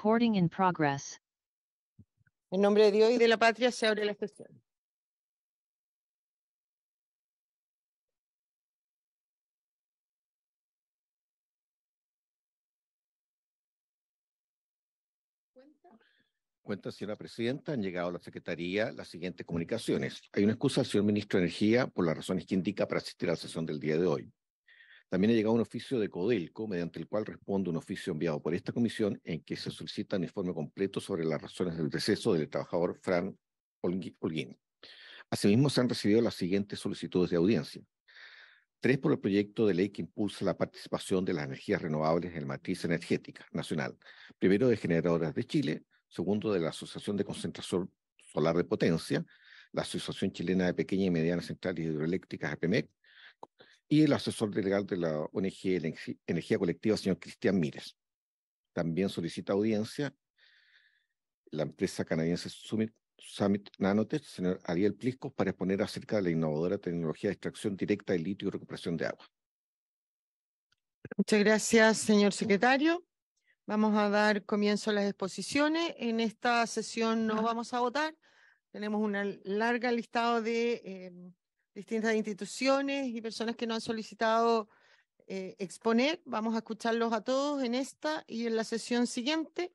Recording in progress. En nombre de Dios y de la patria se abre la sesión. Cuenta, señora presidenta, han llegado a la Secretaría las siguientes comunicaciones. Hay una excusa al señor ministro de Energía por las razones que indica para asistir a la sesión del día de hoy. También ha llegado un oficio de Codelco, mediante el cual responde un oficio enviado por esta comisión en que se solicita un informe completo sobre las razones del deceso del trabajador Fran Holguín. Asimismo, se han recibido las siguientes solicitudes de audiencia. 3 por el proyecto de ley que impulsa la participación de las energías renovables en la matriz energética nacional. Primero, de Generadoras de Chile. Segundo, de la Asociación de Concentración Solar de Potencia, la Asociación Chilena de Pequeñas y Medianas Centrales Hidroeléctricas, APEMEC, y el asesor delegado de la ONG Energía Colectiva, señor Cristian Mírez. También solicita audiencia la empresa canadiense Summit Nanotech, señor Ariel Pliscos, para exponer acerca de la innovadora tecnología de extracción directa de litio y recuperación de agua. Muchas gracias, señor secretario. Vamos a dar comienzo a las exposiciones. En esta sesión no vamos a votar. Tenemos un largo listado de distintas instituciones y personas que nos han solicitado exponer. Vamos a escucharlos a todos en esta y en la sesión siguiente.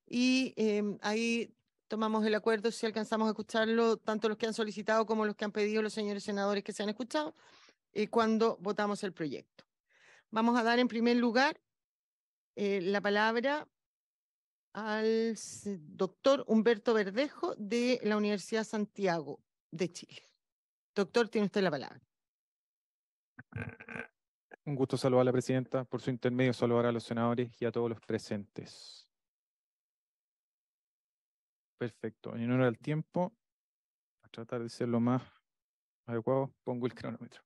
Y ahí tomamos el acuerdo si alcanzamos a escucharlo, tanto los que han solicitado como los que han pedido los señores senadores que se han escuchado, cuando votamos el proyecto. Vamos a dar en primer lugar la palabra al doctor Humberto Verdejo de la Universidad Santiago de Chile. Doctor, tiene usted la palabra. Un gusto saludar a la presidenta, por su intermedio saludar a los senadores y a todos los presentes. Perfecto, en honor al tiempo, a tratar de ser lo más adecuado, pongo el cronómetro.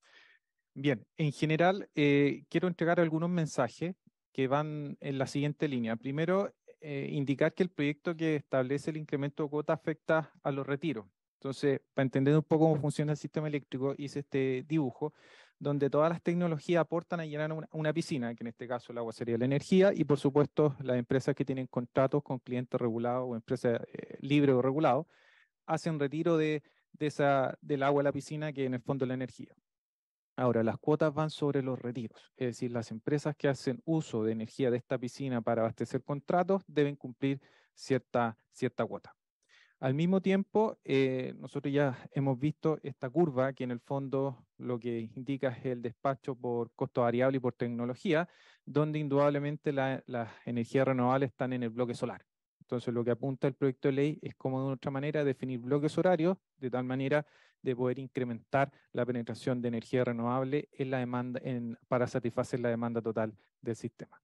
Bien, en general quiero entregar algunos mensajes que van en la siguiente línea. Primero, indicar que el proyecto que establece el incremento de cuota afecta a los retiros. Entonces, para entender un poco cómo funciona el sistema eléctrico, hice este dibujo donde todas las tecnologías aportan a llenar una piscina, que en este caso el agua sería la energía, y por supuesto las empresas que tienen contratos con clientes regulados o empresas libres o regulados, hacen retiro del agua de la piscina, que en el fondo es la energía. Ahora, las cuotas van sobre los retiros, es decir, las empresas que hacen uso de energía de esta piscina para abastecer contratos deben cumplir cierta cuota. Al mismo tiempo, nosotros ya hemos visto esta curva que en el fondo lo que indica es el despacho por costo variable y por tecnología, donde indudablemente las energías renovables están en el bloque solar. Entonces, lo que apunta el proyecto de ley es como de otra manera definir bloques horarios, de tal manera de poder incrementar la penetración de energía renovable en la demanda, para satisfacer la demanda total del sistema.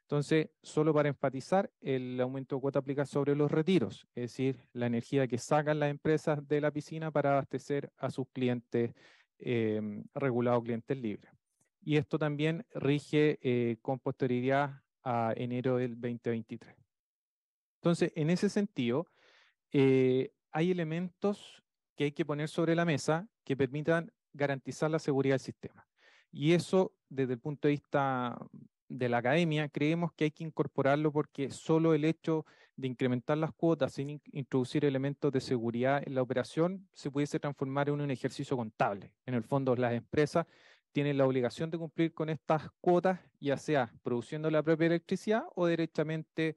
Entonces, solo para enfatizar, el aumento de cuota aplica sobre los retiros, es decir, la energía que sacan las empresas de la piscina para abastecer a sus clientes regulados, clientes libres. Y esto también rige con posterioridad a enero del 2023. Entonces, en ese sentido, hay elementos que hay que poner sobre la mesa que permitan garantizar la seguridad del sistema. Y eso, desde el punto de vista de la academia, creemos que hay que incorporarlo porque solo el hecho de incrementar las cuotas sin introducir elementos de seguridad en la operación se pudiese transformar en un ejercicio contable. En el fondo, las empresas tienen la obligación de cumplir con estas cuotas, ya sea produciendo la propia electricidad o directamente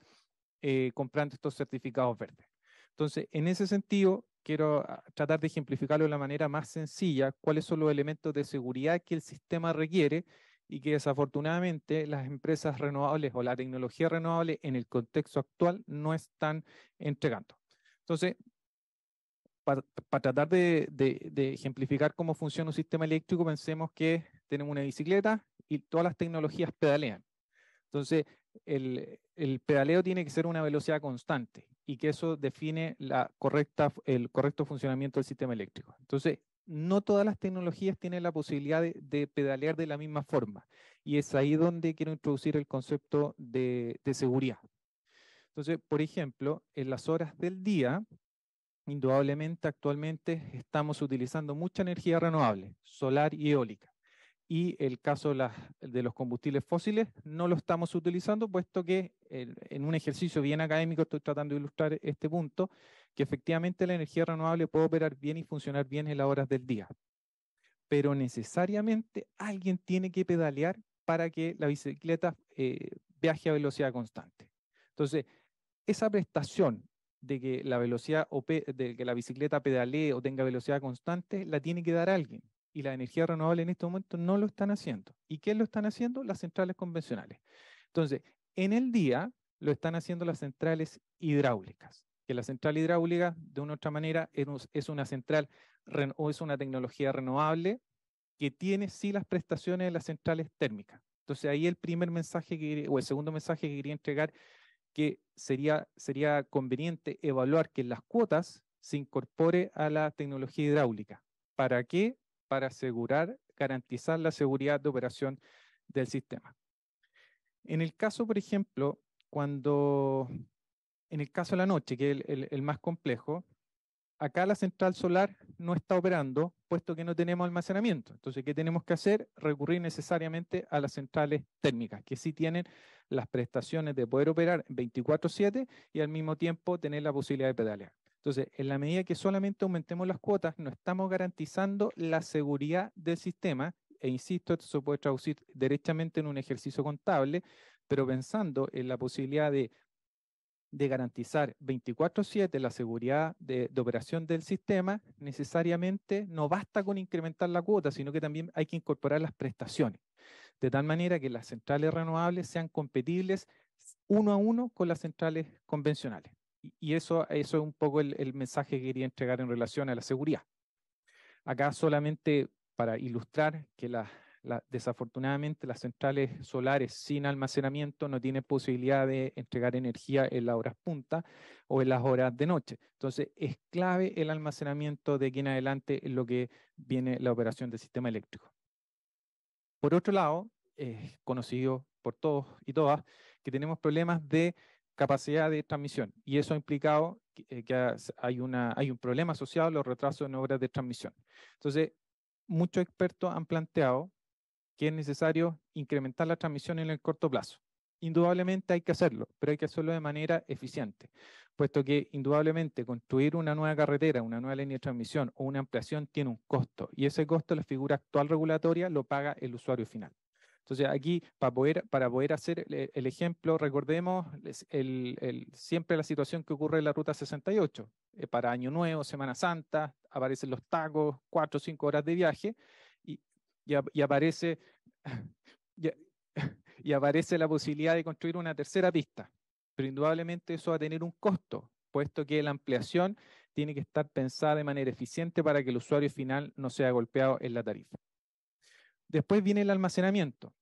comprando estos certificados verdes. Entonces, en ese sentido, quiero tratar de ejemplificarlo de la manera más sencilla, cuáles son los elementos de seguridad que el sistema requiere y que desafortunadamente las empresas renovables o la tecnología renovable en el contexto actual no están entregando. Entonces, para tratar de ejemplificar cómo funciona un sistema eléctrico, pensemos que tenemos una bicicleta y todas las tecnologías pedalean. Entonces, el pedaleo tiene que ser una velocidad constante y que eso define el correcto funcionamiento del sistema eléctrico. Entonces, no todas las tecnologías tienen la posibilidad de pedalear de la misma forma y es ahí donde quiero introducir el concepto de seguridad. Entonces, por ejemplo, en las horas del día, indudablemente actualmente estamos utilizando mucha energía renovable, solar y eólica. y el caso de los combustibles fósiles no lo estamos utilizando, puesto que en un ejercicio bien académico estoy tratando de ilustrar este punto, que efectivamente la energía renovable puede operar bien y funcionar bien en las horas del día. Pero necesariamente alguien tiene que pedalear para que la bicicleta viaje a velocidad constante. Entonces, esa prestación de que la velocidad de que la bicicleta pedalee o tenga velocidad constante, la tiene que dar alguien. Y la energía renovable en este momento no lo están haciendo. ¿Y qué lo están haciendo? Las centrales convencionales. Entonces, en el día lo están haciendo las centrales hidráulicas. Que la central hidráulica, de una u otra manera, es una central o es una tecnología renovable que tiene sí las prestaciones de las centrales térmicas. Entonces, ahí el primer mensaje o el segundo mensaje que quería entregar, que sería conveniente evaluar que en las cuotas se incorpore a la tecnología hidráulica. ¿Para qué? Para garantizar la seguridad de operación del sistema. En el caso, por ejemplo, en el caso de la noche, que es el más complejo, acá la central solar no está operando, puesto que no tenemos almacenamiento. Entonces, ¿qué tenemos que hacer? Recurrir necesariamente a las centrales térmicas, que sí tienen las prestaciones de poder operar 24/7 y al mismo tiempo tener la posibilidad de pedalear. Entonces, en la medida que solamente aumentemos las cuotas, no estamos garantizando la seguridad del sistema, e insisto, esto se puede traducir derechamente en un ejercicio contable, pero pensando en la posibilidad de garantizar 24/7 la seguridad de operación del sistema, necesariamente no basta con incrementar la cuota, sino que también hay que incorporar las prestaciones, de tal manera que las centrales renovables sean compatibles uno a uno con las centrales convencionales. Y eso es un poco el mensaje que quería entregar en relación a la seguridad. Acá solamente para ilustrar que desafortunadamente las centrales solares sin almacenamiento no tienen posibilidad de entregar energía en las horas punta o en las horas de noche. Entonces es clave el almacenamiento de aquí en adelante en lo que viene la operación del sistema eléctrico. Por otro lado, conocido por todos y todas, que tenemos problemas de capacidad de transmisión, y eso ha implicado que hay un problema asociado a los retrasos en obras de transmisión. Entonces, muchos expertos han planteado que es necesario incrementar la transmisión en el corto plazo. Indudablemente hay que hacerlo, pero hay que hacerlo de manera eficiente, puesto que indudablemente construir una nueva carretera, una nueva línea de transmisión o una ampliación tiene un costo, y ese costo, la figura actual regulatoria, lo paga el usuario final. Entonces aquí, para poder hacer el ejemplo, recordemos siempre la situación que ocurre en la Ruta 68. Para Año Nuevo, Semana Santa, aparecen los tacos, 4 o 5 horas de viaje, y aparece, y aparece la posibilidad de construir una tercera pista. Pero indudablemente eso va a tener un costo, puesto que la ampliación tiene que estar pensada de manera eficiente para que el usuario final no sea golpeado en la tarifa. Después viene el almacenamiento.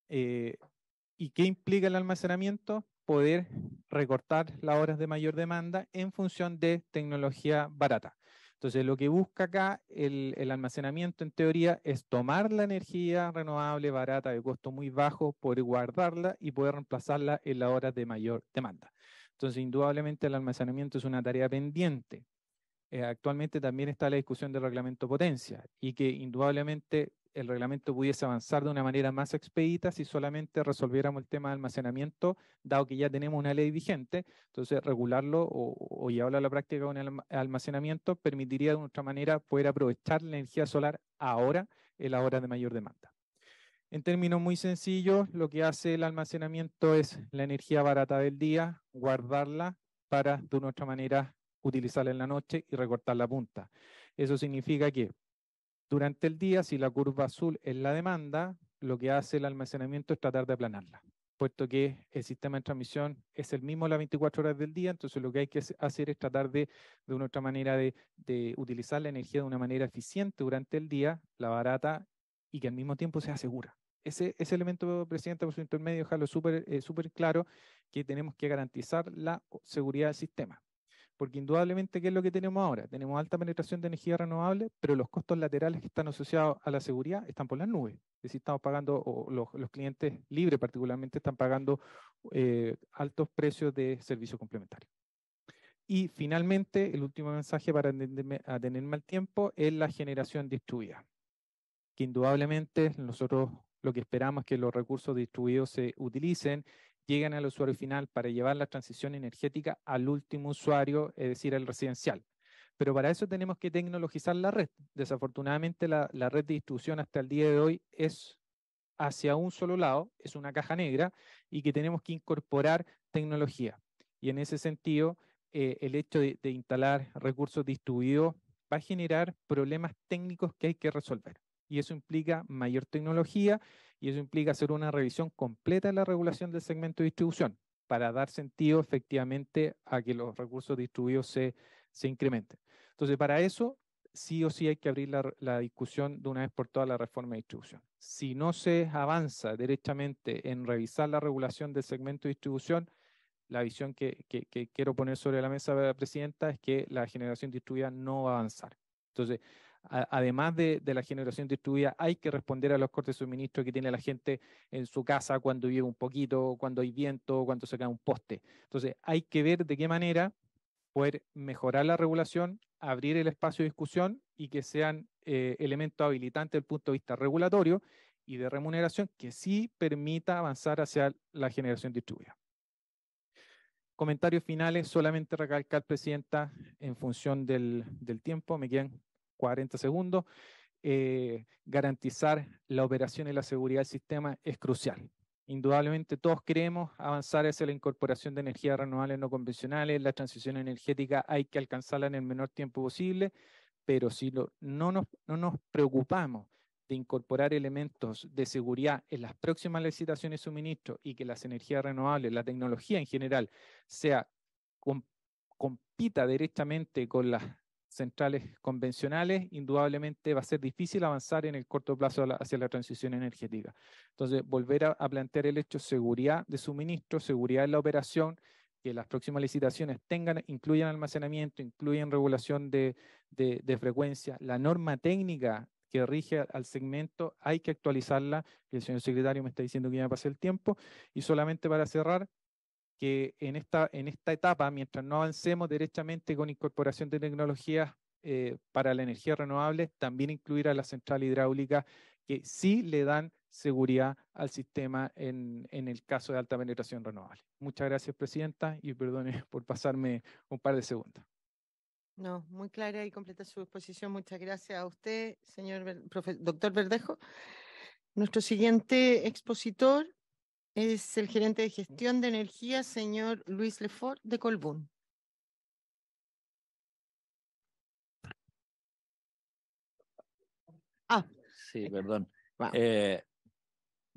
¿Y qué implica el almacenamiento? Poder recortar las horas de mayor demanda en función de tecnología barata. Entonces, lo que busca acá el almacenamiento, en teoría, es tomar la energía renovable barata de costo muy bajo, poder guardarla y poder reemplazarla en las horas de mayor demanda. Entonces, indudablemente el almacenamiento es una tarea pendiente. Actualmente también está la discusión del reglamento potencia, y que indudablemente el reglamento pudiese avanzar de una manera más expedita si solamente resolviéramos el tema de almacenamiento, dado que ya tenemos una ley vigente. Entonces regularlo o llevarlo a la práctica con el almacenamiento permitiría de otra manera poder aprovechar la energía solar ahora en las horas de mayor demanda. En términos muy sencillos, lo que hace el almacenamiento es la energía barata del día, guardarla para de una otra manera utilizarla en la noche y recortar la punta. Eso significa que durante el día, si la curva azul es la demanda, lo que hace el almacenamiento es tratar de aplanarla, puesto que el sistema de transmisión es el mismo las 24 horas del día. Entonces lo que hay que hacer es tratar de una otra manera de utilizar la energía de una manera eficiente durante el día, la barata, y que al mismo tiempo sea segura. Ese elemento, Presidenta, por su intermedio, dejarlo súper claro, que tenemos que garantizar la seguridad del sistema. Porque indudablemente, ¿qué es lo que tenemos ahora? Tenemos alta penetración de energía renovable, pero los costos laterales que están asociados a la seguridad están por las nubes. Es decir, estamos pagando, o los clientes libres particularmente, están pagando altos precios de servicio complementario. Y finalmente, el último mensaje para atenerme al tiempo es la generación distribuida. que indudablemente nosotros lo que esperamos es que los recursos distribuidos se utilicen, lleguen al usuario final para llevar la transición energética al último usuario, es decir, al residencial. Pero para eso tenemos que tecnologizar la red. Desafortunadamente la red de distribución hasta el día de hoy es hacia un solo lado, es una caja negra, y que tenemos que incorporar tecnología. Y en ese sentido, el hecho de instalar recursos distribuidos va a generar problemas técnicos que hay que resolver. Y eso implica mayor tecnología y eso implica hacer una revisión completa de la regulación del segmento de distribución para dar sentido efectivamente a que los recursos distribuidos se incrementen. Entonces, para eso sí o sí hay que abrir la discusión de una vez por todas la reforma de distribución. Si no se avanza derechamente en revisar la regulación del segmento de distribución, la visión que quiero poner sobre la mesa, Presidenta, es que la generación distribuida no va a avanzar. Entonces, además de la generación distribuida, hay que responder a los cortes de suministro que tiene la gente en su casa cuando llueve un poquito, cuando hay viento, cuando se cae un poste. Entonces, hay que ver de qué manera poder mejorar la regulación, abrir el espacio de discusión y que sean elementos habilitantes desde el punto de vista regulatorio y de remuneración que sí permita avanzar hacia la generación distribuida. Comentarios finales, solamente recalcar, Presidenta, en función del tiempo, me quedan 40 segundos, garantizar la operación y la seguridad del sistema es crucial. Indudablemente todos queremos avanzar hacia la incorporación de energías renovables no convencionales, la transición energética hay que alcanzarla en el menor tiempo posible, pero si no nos preocupamos de incorporar elementos de seguridad en las próximas licitaciones de suministro y que las energías renovables, la tecnología en general, compita directamente con las centrales convencionales, indudablemente va a ser difícil avanzar en el corto plazo hacia la transición energética. Entonces, volver a plantear el hecho de seguridad de suministro, seguridad en la operación, que las próximas licitaciones incluyan almacenamiento, incluyan regulación de frecuencia, la norma técnica que rige al segmento, hay que actualizarla, que el señor secretario me está diciendo que ya me pasé el tiempo, y solamente para cerrar, que en esta etapa, mientras no avancemos derechamente con incorporación de tecnologías para la energía renovable, también incluir a la central hidráulica, que sí le dan seguridad al sistema en el caso de alta penetración renovable. Muchas gracias, Presidenta, y perdone por pasarme un par de segundos. No, muy clara y completa su exposición. Muchas gracias a usted, señor doctor Verdejo. Nuestro siguiente expositor es el gerente de gestión de energía, señor Luis Lefort, de Colbún. Sí, perdón. Wow.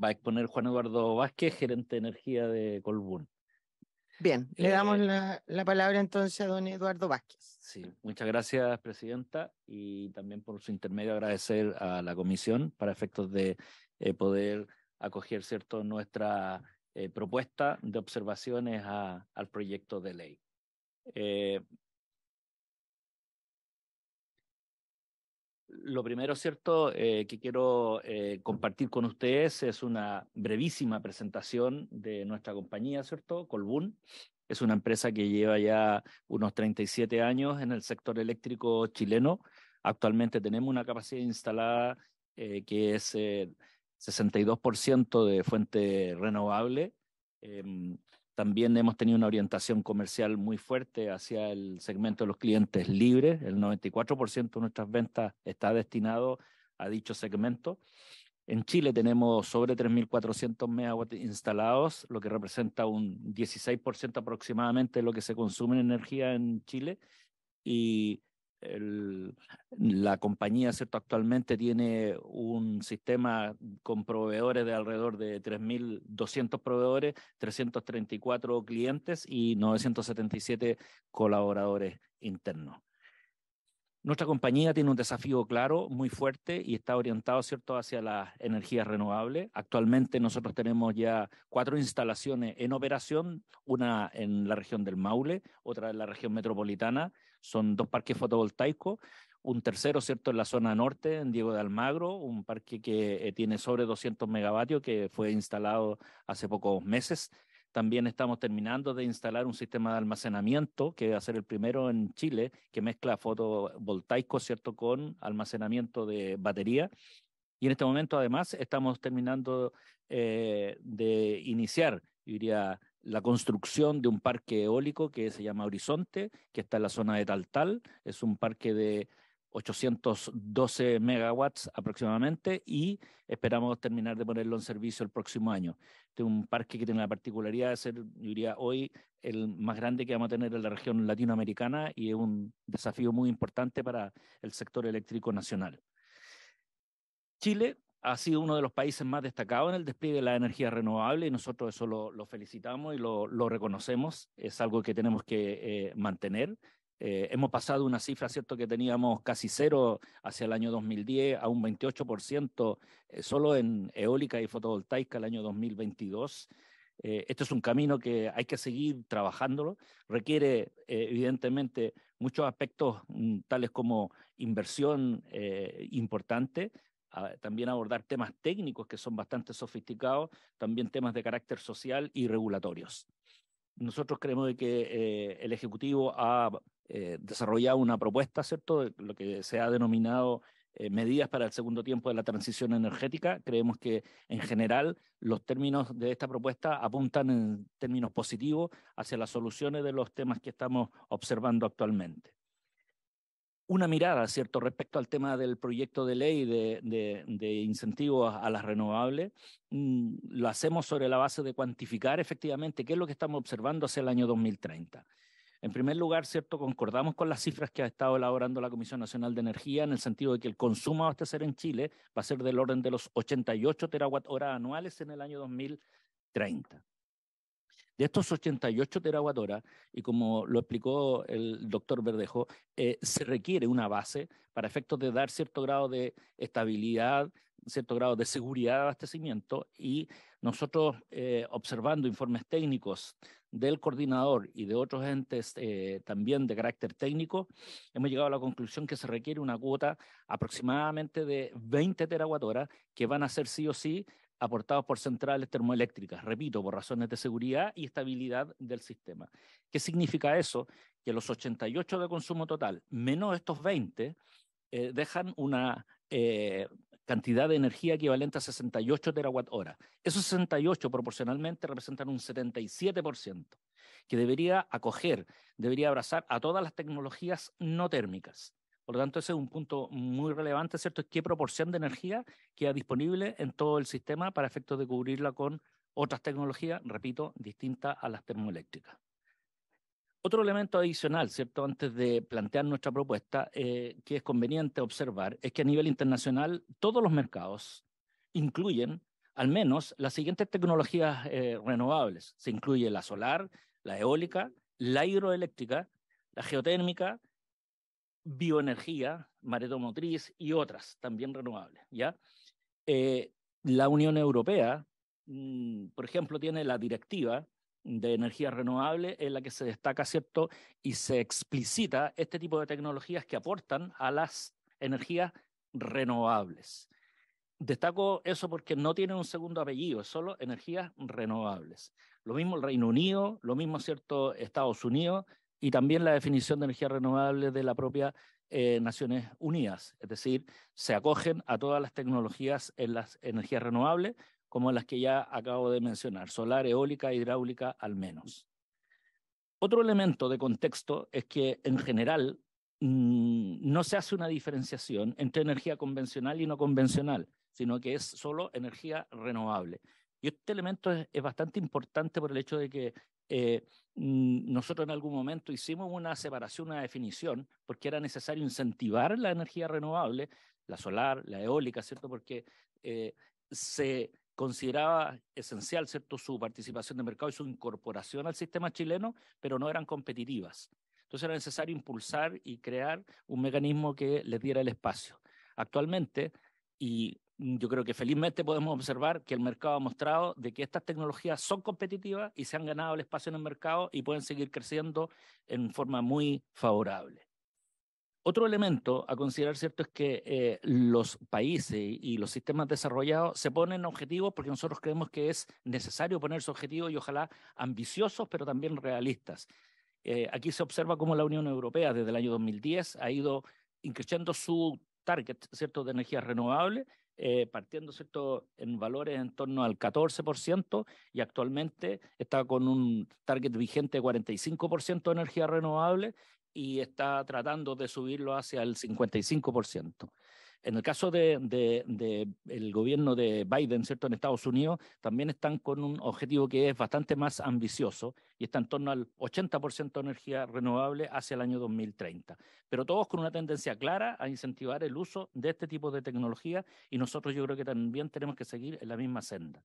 Va a exponer Juan Eduardo Vázquez, gerente de energía de Colbún. Bien, le damos la palabra entonces a don Eduardo Vázquez. Sí, muchas gracias, Presidenta, y también por su intermedio agradecer a la Comisión para efectos de poder acoger, ¿cierto?, nuestra propuesta de observaciones al proyecto de ley. Lo primero, ¿cierto?, que quiero compartir con ustedes es una brevísima presentación de nuestra compañía, ¿cierto? Colbún es una empresa que lleva ya unos 37 años en el sector eléctrico chileno. Actualmente tenemos una capacidad instalada que es 62% de fuente renovable. También hemos tenido una orientación comercial muy fuerte hacia el segmento de los clientes libres. El 94% de nuestras ventas está destinado a dicho segmento. En Chile tenemos sobre 3.400 megawatts instalados, lo que representa un 16% aproximadamente de lo que se consume en energía en Chile. Y la compañía, ¿cierto?, actualmente tiene un sistema con proveedores de alrededor de 3.200 proveedores, 334 clientes y 977 colaboradores internos. Nuestra compañía tiene un desafío claro, muy fuerte, y está orientado, ¿cierto?, hacia las energías renovables. Actualmente nosotros tenemos ya 4 instalaciones en operación, una en la región del Maule, otra en la región metropolitana. Son 2 parques fotovoltaicos. Un tercero, ¿cierto?, en la zona norte, en Diego de Almagro, un parque que tiene sobre 200 megavatios, que fue instalado hace pocos meses. También estamos terminando de instalar un sistema de almacenamiento que va a ser el primero en Chile que mezcla fotovoltaico, ¿cierto?, con almacenamiento de batería. Y en este momento, además, estamos terminando de iniciar, yo diría, la construcción de un parque eólico que se llama Horizonte, que está en la zona de Taltal. Es un parque de 812 megawatts aproximadamente y esperamos terminar de ponerlo en servicio el próximo año. Este es un parque que tiene la particularidad de ser, yo diría, hoy el más grande que vamos a tener en la región latinoamericana y es un desafío muy importante para el sector eléctrico nacional. Chile ha sido uno de los países más destacados en el despliegue de la energía renovable y nosotros eso lo felicitamos y lo reconocemos. Es algo que tenemos que mantener. Hemos pasado una cifra, ¿cierto?, que teníamos casi cero hacia el año 2010 a un 28% solo en eólica y fotovoltaica el año 2022. Este es un camino que hay que seguir trabajándolo. Requiere, evidentemente, muchos aspectos tales como inversión importante, también abordar temas técnicos que son bastante sofisticados, también temas de carácter social y regulatorios. Nosotros creemos que el Ejecutivo ha desarrollado una propuesta, ¿cierto?, lo que se ha denominado medidas para el segundo tiempo de la transición energética. Creemos que en general los términos de esta propuesta apuntan en términos positivos hacia las soluciones de los temas que estamos observando actualmente. Una mirada, ¿cierto?, respecto al tema del proyecto de ley de incentivos a las renovables, lo hacemos sobre la base de cuantificar efectivamente qué es lo que estamos observando hacia el año 2030. En primer lugar, ¿cierto?, concordamos con las cifras que ha estado elaborando la Comisión Nacional de Energía en el sentido de que el consumo a abastecer en Chile va a ser del orden de los 88 terawatt-horas anuales en el año 2030. De estos 88 terawatt-horas, y como lo explicó el doctor Verdejo, se requiere una base para efectos de dar cierto grado de estabilidad, cierto grado de seguridad de abastecimiento, y nosotros observando informes técnicos del coordinador y de otros entes también de carácter técnico, hemos llegado a la conclusión que se requiere una cuota aproximadamente de 20 terawatt-horas que van a ser sí o sí aportados por centrales termoeléctricas, repito, por razones de seguridad y estabilidad del sistema. ¿Qué significa eso? Que los 88 de consumo total, menos estos 20, dejan una cantidad de energía equivalente a 68 terawatt-horas. Esos 68 proporcionalmente representan un 77%, que debería acoger, debería abrazar a todas las tecnologías no térmicas. Por lo tanto, ese es un punto muy relevante, ¿cierto? Es qué proporción de energía queda disponible en todo el sistema para efectos de cubrirla con otras tecnologías, repito, distintas a las termoeléctricas. Otro elemento adicional, ¿cierto?, antes de plantear nuestra propuesta, que es conveniente observar, es que a nivel internacional todos los mercados incluyen al menos las siguientes tecnologías renovables. Se incluye la solar, la eólica, la hidroeléctrica, la geotérmica, bioenergía, mareomotriz y otras también renovables, ¿ya? La Unión Europea, por ejemplo, tiene la directiva de energía renovable en la que se destaca, ¿cierto?, y se explicita este tipo de tecnologías que aportan a las energías renovables. Destaco eso porque no tiene un segundo apellido, es solo energías renovables. Lo mismo el Reino Unido, lo mismo, ¿cierto?, Estados Unidos, y también la definición de energía renovable de la propia Naciones Unidas. Es decir, se acogen a todas las tecnologías en las energías renovables, como las que ya acabo de mencionar, solar, eólica, hidráulica al menos. Otro elemento de contexto es que en general no se hace una diferenciación entre energía convencional y no convencional, sino que es solo energía renovable. Y este elemento es bastante importante por el hecho de que nosotros en algún momento hicimos una separación, una definición, porque era necesario incentivar la energía renovable, la solar, la eólica, ¿cierto? Porque se consideraba esencial, ¿cierto?, su participación de mercado y su incorporación al sistema chileno, pero no eran competitivas. Entonces era necesario impulsar y crear un mecanismo que les diera el espacio. Actualmente, y yo creo que felizmente podemos observar que el mercado ha mostrado de que estas tecnologías son competitivas y se han ganado el espacio en el mercado y pueden seguir creciendo en forma muy favorable. Otro elemento a considerar, ¿cierto?, es que los países y los sistemas desarrollados se ponen objetivos porque nosotros creemos que es necesario ponerse objetivos y ojalá ambiciosos, pero también realistas. Aquí se observa cómo la Unión Europea desde el año 2010 ha ido increciendo su target, ¿cierto?, de energía renovable partiendo, ¿cierto?, en valores en torno al 14% y actualmente está con un target vigente de 45% de energía renovable y está tratando de subirlo hacia el 55%. En el caso el gobierno de Biden, ¿cierto?, en Estados Unidos, también están con un objetivo que es bastante más ambicioso y está en torno al 80% de energía renovable hacia el año 2030. Pero todos con una tendencia clara a incentivar el uso de este tipo de tecnología y nosotros yo creo que también tenemos que seguir en la misma senda.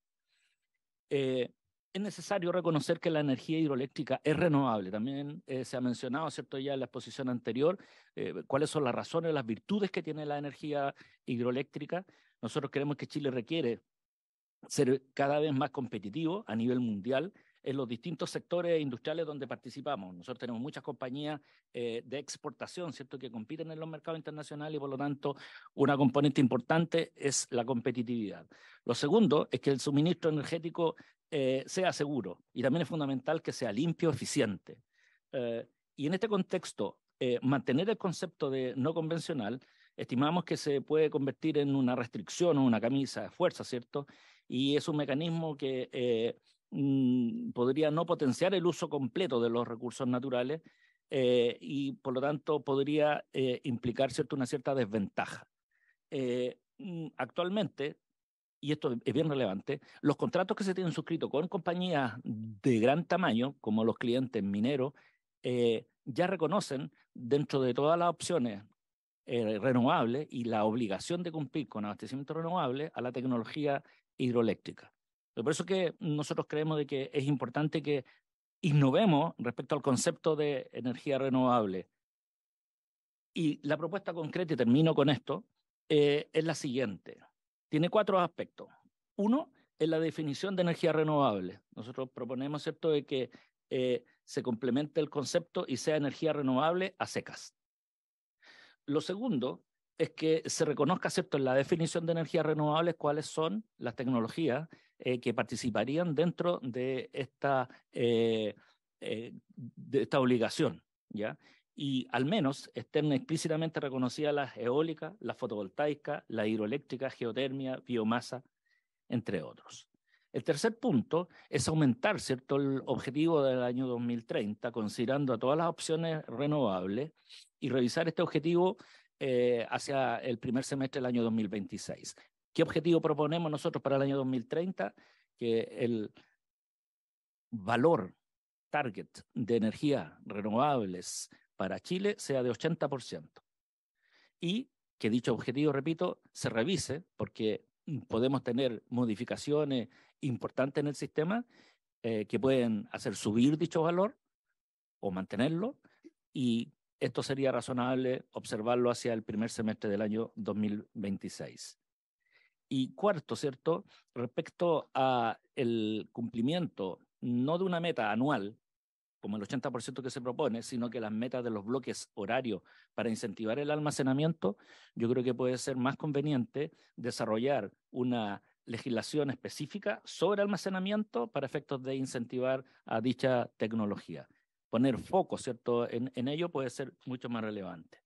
Es necesario reconocer que la energía hidroeléctrica es renovable. También se ha mencionado, ¿cierto?, ya en la exposición anterior, cuáles son las razones, las virtudes que tiene la energía hidroeléctrica. Nosotros creemos que Chile requiere ser cada vez más competitivo a nivel mundial en los distintos sectores industriales donde participamos. Nosotros tenemos muchas compañías de exportación, ¿cierto?, que compiten en los mercados internacionales y por lo tanto una componente importante es la competitividad. Lo segundo es que el suministro energético sea seguro y también es fundamental que sea limpio, eficiente. Y en este contexto, mantener el concepto de no convencional, estimamos que se puede convertir en una restricción o una camisa de fuerza, ¿cierto? Y es un mecanismo que podría no potenciar el uso completo de los recursos naturales y por lo tanto podría implicar, ¿cierto?, una cierta desventaja. Actualmente, y esto es bien relevante, los contratos que se tienen suscritos con compañías de gran tamaño, como los clientes mineros, ya reconocen dentro de todas las opciones renovables y la obligación de cumplir con abastecimiento renovable a la tecnología hidroeléctrica. Por eso que nosotros creemos de que es importante que innovemos respecto al concepto de energía renovable. Y la propuesta concreta, y termino con esto, es la siguiente. Tiene 4 aspectos. Uno es la definición de energía renovable. Nosotros proponemos, ¿cierto?, de que se complemente el concepto y sea energía renovable a secas. Lo segundo es que se reconozca, ¿cierto?, en la definición de energías renovables cuáles son las tecnologías que participarían dentro de esta obligación, ¿ya? Y al menos estén explícitamente reconocidas las eólicas, las fotovoltaicas, la hidroeléctrica, geotermia, biomasa, entre otros. El tercer punto es aumentar, ¿cierto?, el objetivo del año 2030, considerando a todas las opciones renovables y revisar este objetivo hacia el primer semestre del año 2026. ¿Qué objetivo proponemos nosotros para el año 2030? Que el valor target de energías renovables para Chile sea de 80%. Y que dicho objetivo, repito, se revise porque podemos tener modificaciones importantes en el sistema que pueden hacer subir dicho valor o mantenerlo y esto sería razonable observarlo hacia el primer semestre del año 2026. Y cuarto, ¿cierto? Respecto a el cumplimiento no de una meta anual, como el 80% que se propone, sino que las metas de los bloques horarios para incentivar el almacenamiento, yo creo que puede ser más conveniente desarrollar una legislación específica sobre almacenamiento para efectos de incentivar a dicha tecnología. Poner foco, ¿cierto?, en ello puede ser mucho más relevante.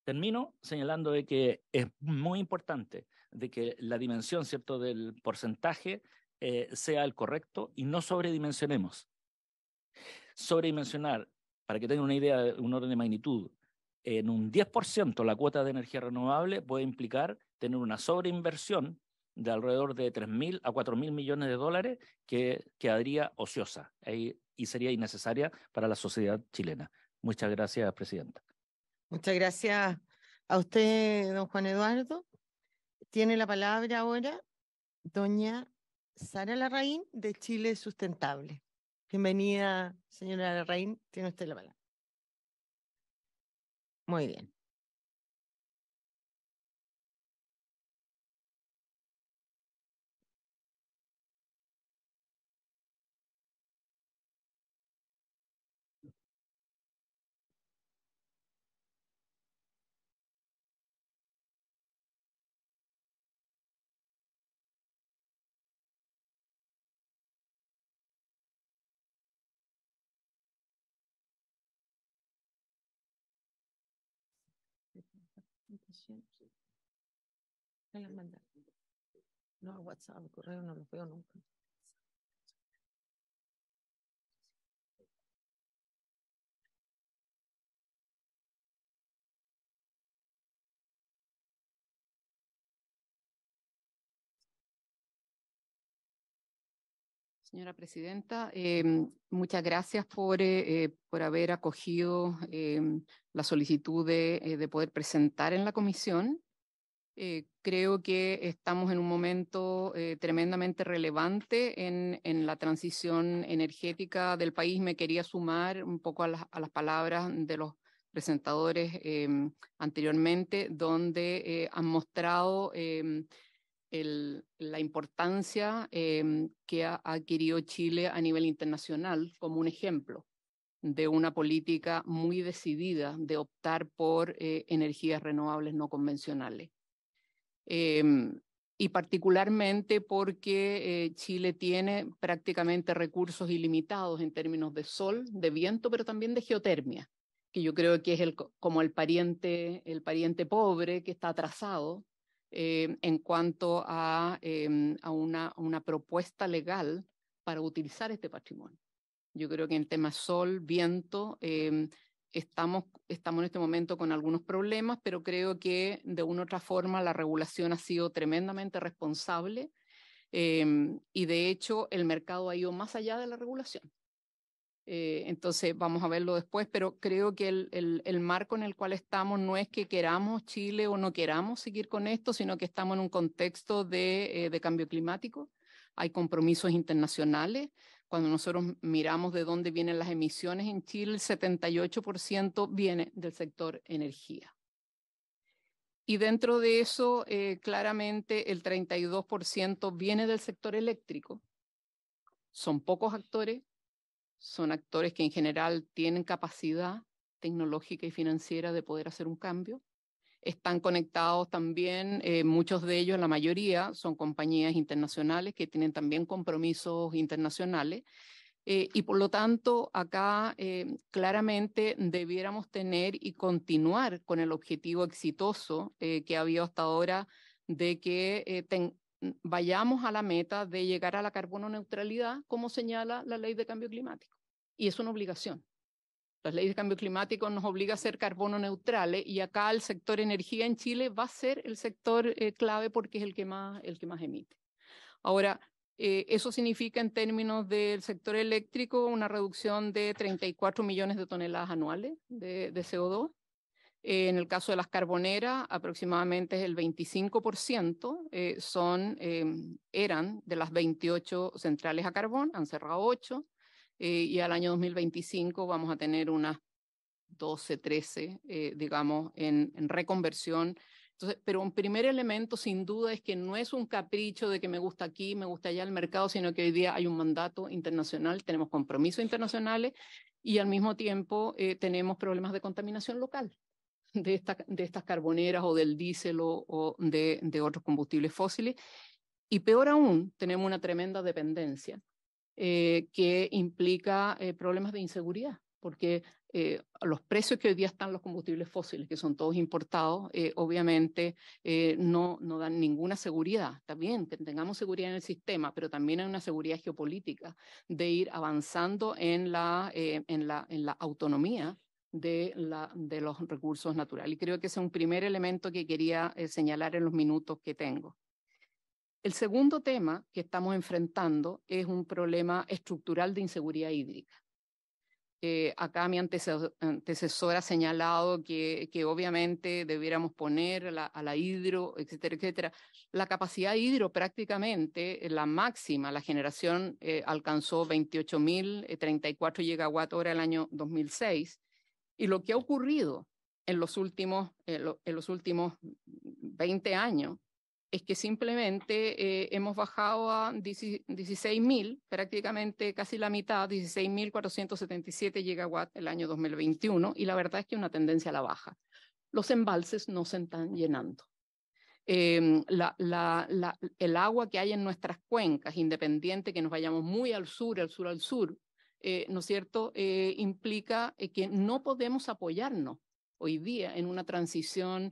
Termino señalando de que es muy importante de que la dimensión, ¿cierto?, del porcentaje sea el correcto y no sobredimensionemos. Sobredimensionar, para que tengan una idea de un orden de magnitud, en un 10% la cuota de energía renovable puede implicar tener una sobreinversión de alrededor de 3.000 a 4.000 millones de dólares que quedaría ociosa y sería innecesaria para la sociedad chilena. Muchas gracias, Presidenta. Muchas gracias a usted, don Juan Eduardo. Tiene la palabra ahora doña Sara Larraín de Chile Sustentable. Bienvenida, señora Larraín. Tiene usted la palabra. Muy bien. Me las mandaron. No, WhatsApp, correo no los veo nunca. Señora Presidenta, muchas gracias por haber acogido la solicitud de poder presentar en la comisión. Creo que estamos en un momento tremendamente relevante en la transición energética del país. Me quería sumar un poco a las palabras de los presentadores anteriormente, donde han mostrado la importancia que ha adquirido Chile a nivel internacional como un ejemplo de una política muy decidida de optar por energías renovables no convencionales. Y particularmente porque Chile tiene prácticamente recursos ilimitados en términos de sol, de viento, pero también de geotermia, que yo creo que es como el pariente pobre que está atrasado en cuanto a una propuesta legal para utilizar este patrimonio. Yo creo que en temas sol, viento, estamos en este momento con algunos problemas, pero creo que de una u otra forma la regulación ha sido tremendamente responsable y de hecho el mercado ha ido más allá de la regulación. Entonces vamos a verlo después, pero creo que el marco en el cual estamos no es que queramos Chile o no queramos seguir con esto, sino que estamos en un contexto de cambio climático. Hay compromisos internacionales. Cuando nosotros miramos de dónde vienen las emisiones en Chile, el 78% viene del sector energía. Y dentro de eso, claramente el 32% viene del sector eléctrico. Son pocos actores. Son actores que en general tienen capacidad tecnológica y financiera de poder hacer un cambio. Están conectados también, muchos de ellos, la mayoría, son compañías internacionales que tienen también compromisos internacionales. Y por lo tanto, acá claramente debiéramos tener y continuar con el objetivo exitoso que ha habido hasta ahora de que vayamos a la meta de llegar a la carbono neutralidad, como señala la Ley de Cambio Climático. Y es una obligación. La Ley de Cambio Climático nos obliga a ser carbono neutrales y acá el sector energía en Chile va a ser el sector clave porque es el que más emite. Ahora, eso significa en términos del sector eléctrico una reducción de 34 millones de toneladas anuales de CO2. En el caso de las carboneras, aproximadamente es el 25%, eran de las 28 centrales a carbón, han cerrado 8, y al año 2025 vamos a tener unas 12, 13, digamos, en reconversión. Entonces, pero un primer elemento sin duda es que no es un capricho de que me gusta aquí, me gusta allá el mercado, sino que hoy día hay un mandato internacional, tenemos compromisos internacionales y al mismo tiempo tenemos problemas de contaminación local de estas carboneras o del diésel o de otros combustibles fósiles. Y peor aún, tenemos una tremenda dependencia que implica problemas de inseguridad, porque los precios que hoy día están los combustibles fósiles, que son todos importados, obviamente no dan ninguna seguridad. Está bien que tengamos seguridad en el sistema, pero también hay una seguridad geopolítica de ir avanzando en la autonomía de los recursos naturales. Y creo que ese es un primer elemento que quería señalar en los minutos que tengo. El segundo tema que estamos enfrentando es un problema estructural de inseguridad hídrica. Acá mi antecesor ha señalado que obviamente debiéramos poner a la hidro, etcétera, etcétera. La capacidad hidro prácticamente, la máxima, la generación alcanzó 28.034 gigawatts hora el año 2006. Y lo que ha ocurrido en los últimos 20 años es que simplemente hemos bajado a 16.000, prácticamente casi la mitad, 16.477 gigawatts el año 2021, y la verdad es que una tendencia a la baja. Los embalses no se están llenando. El agua que hay en nuestras cuencas, independiente que nos vayamos muy al sur, ¿no es cierto?, implica que no podemos apoyarnos hoy día en una transición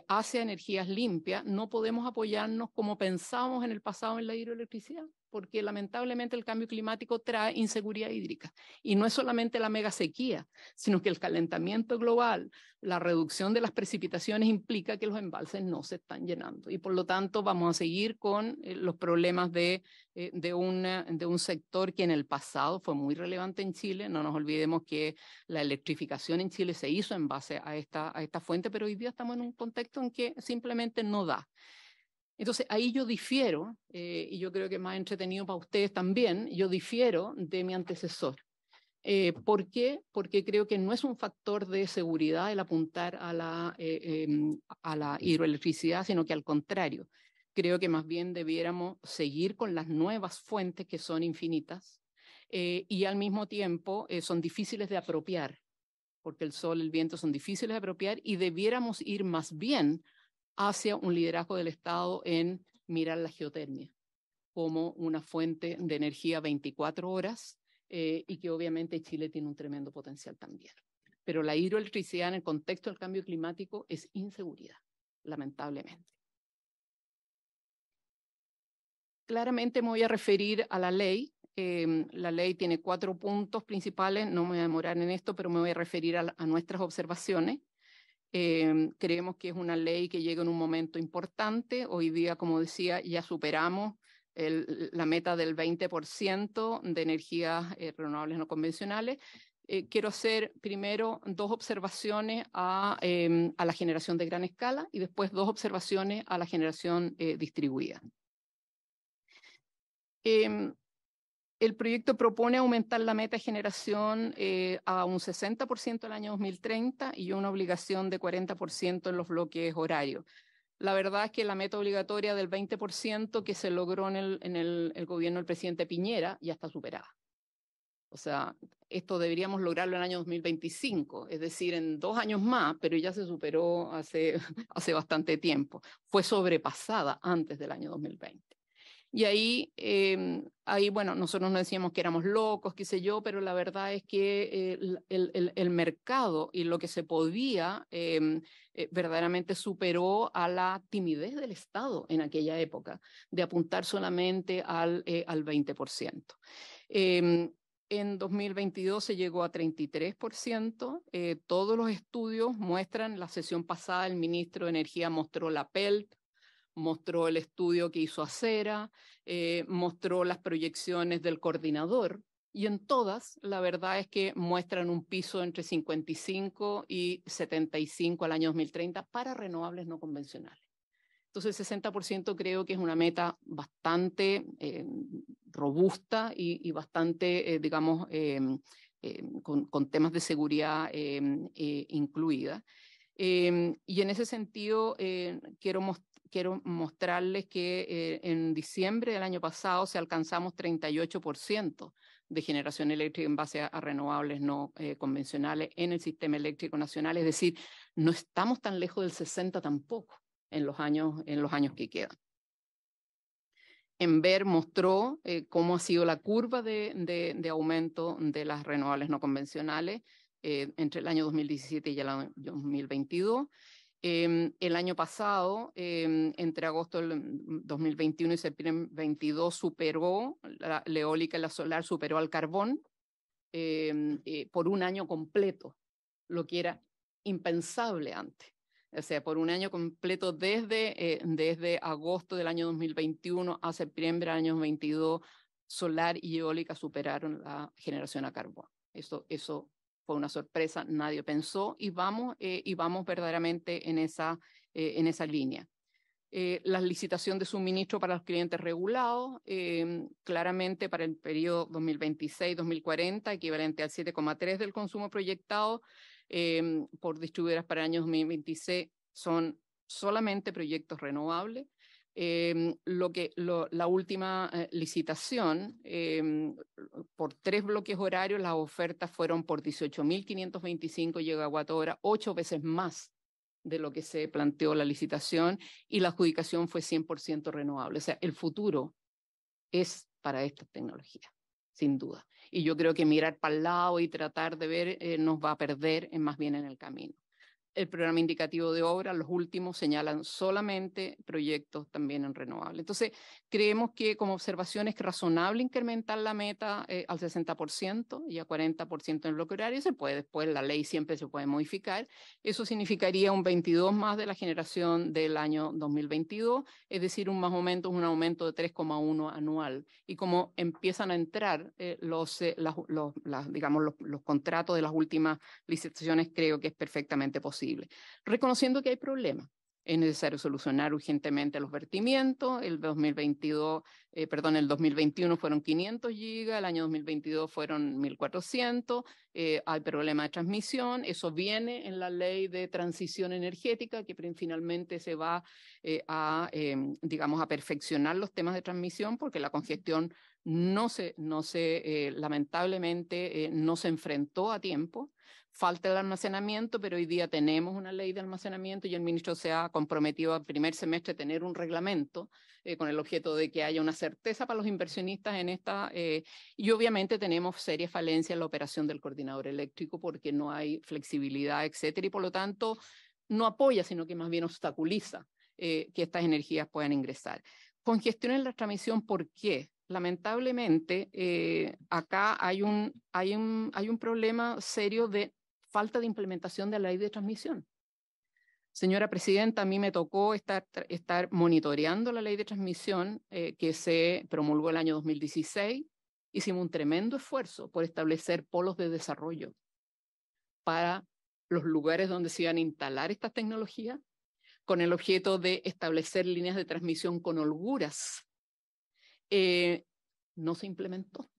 hacia energías limpias, no podemos apoyarnos como pensábamos en el pasado en la hidroelectricidad, porque lamentablemente el cambio climático trae inseguridad hídrica. Y no es solamente la mega sequía, sino que el calentamiento global, la reducción de las precipitaciones implica que los embalses no se están llenando. Y por lo tanto vamos a seguir con los problemas de un sector que en el pasado fue muy relevante en Chile. No nos olvidemos que la electrificación en Chile se hizo en base a esta fuente, pero hoy día estamos en un contexto en que simplemente no da. Entonces, ahí yo difiero, y yo creo que es más entretenido para ustedes también, yo difiero de mi antecesor. ¿Por qué? Porque creo que no es un factor de seguridad el apuntar a la hidroelectricidad, sino que al contrario. Creo que más bien debiéramos seguir con las nuevas fuentes que son infinitas y al mismo tiempo son difíciles de apropiar, porque el sol, el viento son difíciles de apropiar y debiéramos ir más bien hacia un liderazgo del Estado en mirar la geotermia como una fuente de energía 24 horas y que obviamente Chile tiene un tremendo potencial también. Pero la hidroelectricidad en el contexto del cambio climático es inseguridad, lamentablemente. Claramente me voy a referir a la ley. La ley tiene 4 puntos principales, no me voy a demorar en esto, pero me voy a referir a nuestras observaciones. Creemos que es una ley que llega en un momento importante. Hoy día, como decía, ya superamos la meta del 20% de energías renovables no convencionales. Quiero hacer primero 2 observaciones a la generación de gran escala y después 2 observaciones a la generación distribuida. El proyecto propone aumentar la meta de generación a un 60% el año 2030 y una obligación de 40% en los bloques horarios. La verdad es que la meta obligatoria del 20% que se logró en el gobierno del presidente Piñera ya está superada. O sea, esto deberíamos lograrlo en el año 2025, es decir, en 2 años más, pero ya se superó hace bastante tiempo. Fue sobrepasada antes del año 2020. Y ahí, bueno, nosotros nos decíamos que éramos locos, qué sé yo, pero la verdad es que el mercado y lo que se podía verdaderamente superó a la timidez del Estado en aquella época, de apuntar solamente al 20%. En 2022 se llegó a 33%. Todos los estudios muestran, la sesión pasada el ministro de Energía mostró la PELT, mostró el estudio que hizo Acera, mostró las proyecciones del coordinador y en todas la verdad es que muestran un piso entre 55 y 75 al año 2030 para renovables no convencionales. Entonces 60% creo que es una meta bastante robusta y bastante, digamos, con temas de seguridad incluida. Y en ese sentido quiero mostrarles que en diciembre del año pasado se alcanzamos 38% de generación eléctrica en base a renovables no convencionales en el sistema eléctrico nacional. Es decir, no estamos tan lejos del 60% tampoco en los años que quedan. Enver mostró cómo ha sido la curva de aumento de las renovables no convencionales entre el año 2017 y el año 2022. El año pasado, entre agosto del 2021 y septiembre del 2022, superó la eólica y la solar, superó al carbón por un año completo, lo que era impensable antes. O sea, por un año completo desde agosto del año 2021 a septiembre del año 2022, solar y eólica superaron la generación a carbón. Eso fue una sorpresa, nadie pensó y vamos verdaderamente en esa línea. La licitación de suministro para los clientes regulados, claramente para el periodo 2026-2040, equivalente al 7,3% del consumo proyectado por distribuidoras para el año 2026, son solamente proyectos renovables. La última licitación, por 3 bloques horarios, las ofertas fueron por 18.525 gigawatt-hora, 8 veces más de lo que se planteó la licitación, y la adjudicación fue 100% renovable. O sea, el futuro es para esta tecnología, sin duda. Y yo creo que mirar para el lado y tratar de ver nos va a perder más bien en el camino. el programa indicativo de obra, los últimos señalan solamente proyectos también en renovable. Entonces, creemos que como observación es razonable incrementar la meta al 60% y a 40% en el bloque horario. Se puede, después la ley siempre se puede modificar. Eso significaría un 22 más de la generación del año 2022, es decir, un aumento de 3,1 anual. Y como empiezan a entrar los contratos de las últimas licitaciones, creo que es perfectamente posible. Reconociendo que hay problemas. Es necesario solucionar urgentemente los vertimientos. El 2021 fueron 500 gigas, el año 2022 fueron 1.400. Hay problema de transmisión. Eso viene en la ley de transición energética, que finalmente se va a perfeccionar los temas de transmisión, porque la congestión lamentablemente no se enfrentó a tiempo. Falta el almacenamiento, pero hoy día tenemos una ley de almacenamiento y el ministro se ha comprometido al primer semestre a tener un reglamento con el objeto de que haya una certeza para los inversionistas en esta. Y obviamente tenemos serias falencias en la operación del coordinador eléctrico porque no hay flexibilidad, etcétera, y por lo tanto no apoya, sino que más bien obstaculiza que estas energías puedan ingresar. Congestión en la transmisión, ¿por qué? Lamentablemente, acá hay un problema serio de falta de implementación de la ley de transmisión. Señora Presidenta, a mí me tocó estar monitoreando la ley de transmisión que se promulgó el año 2016. Hicimos un tremendo esfuerzo por establecer polos de desarrollo para los lugares donde se iban a instalar estas tecnologías, con el objeto de establecer líneas de transmisión con holguras. No se implementó.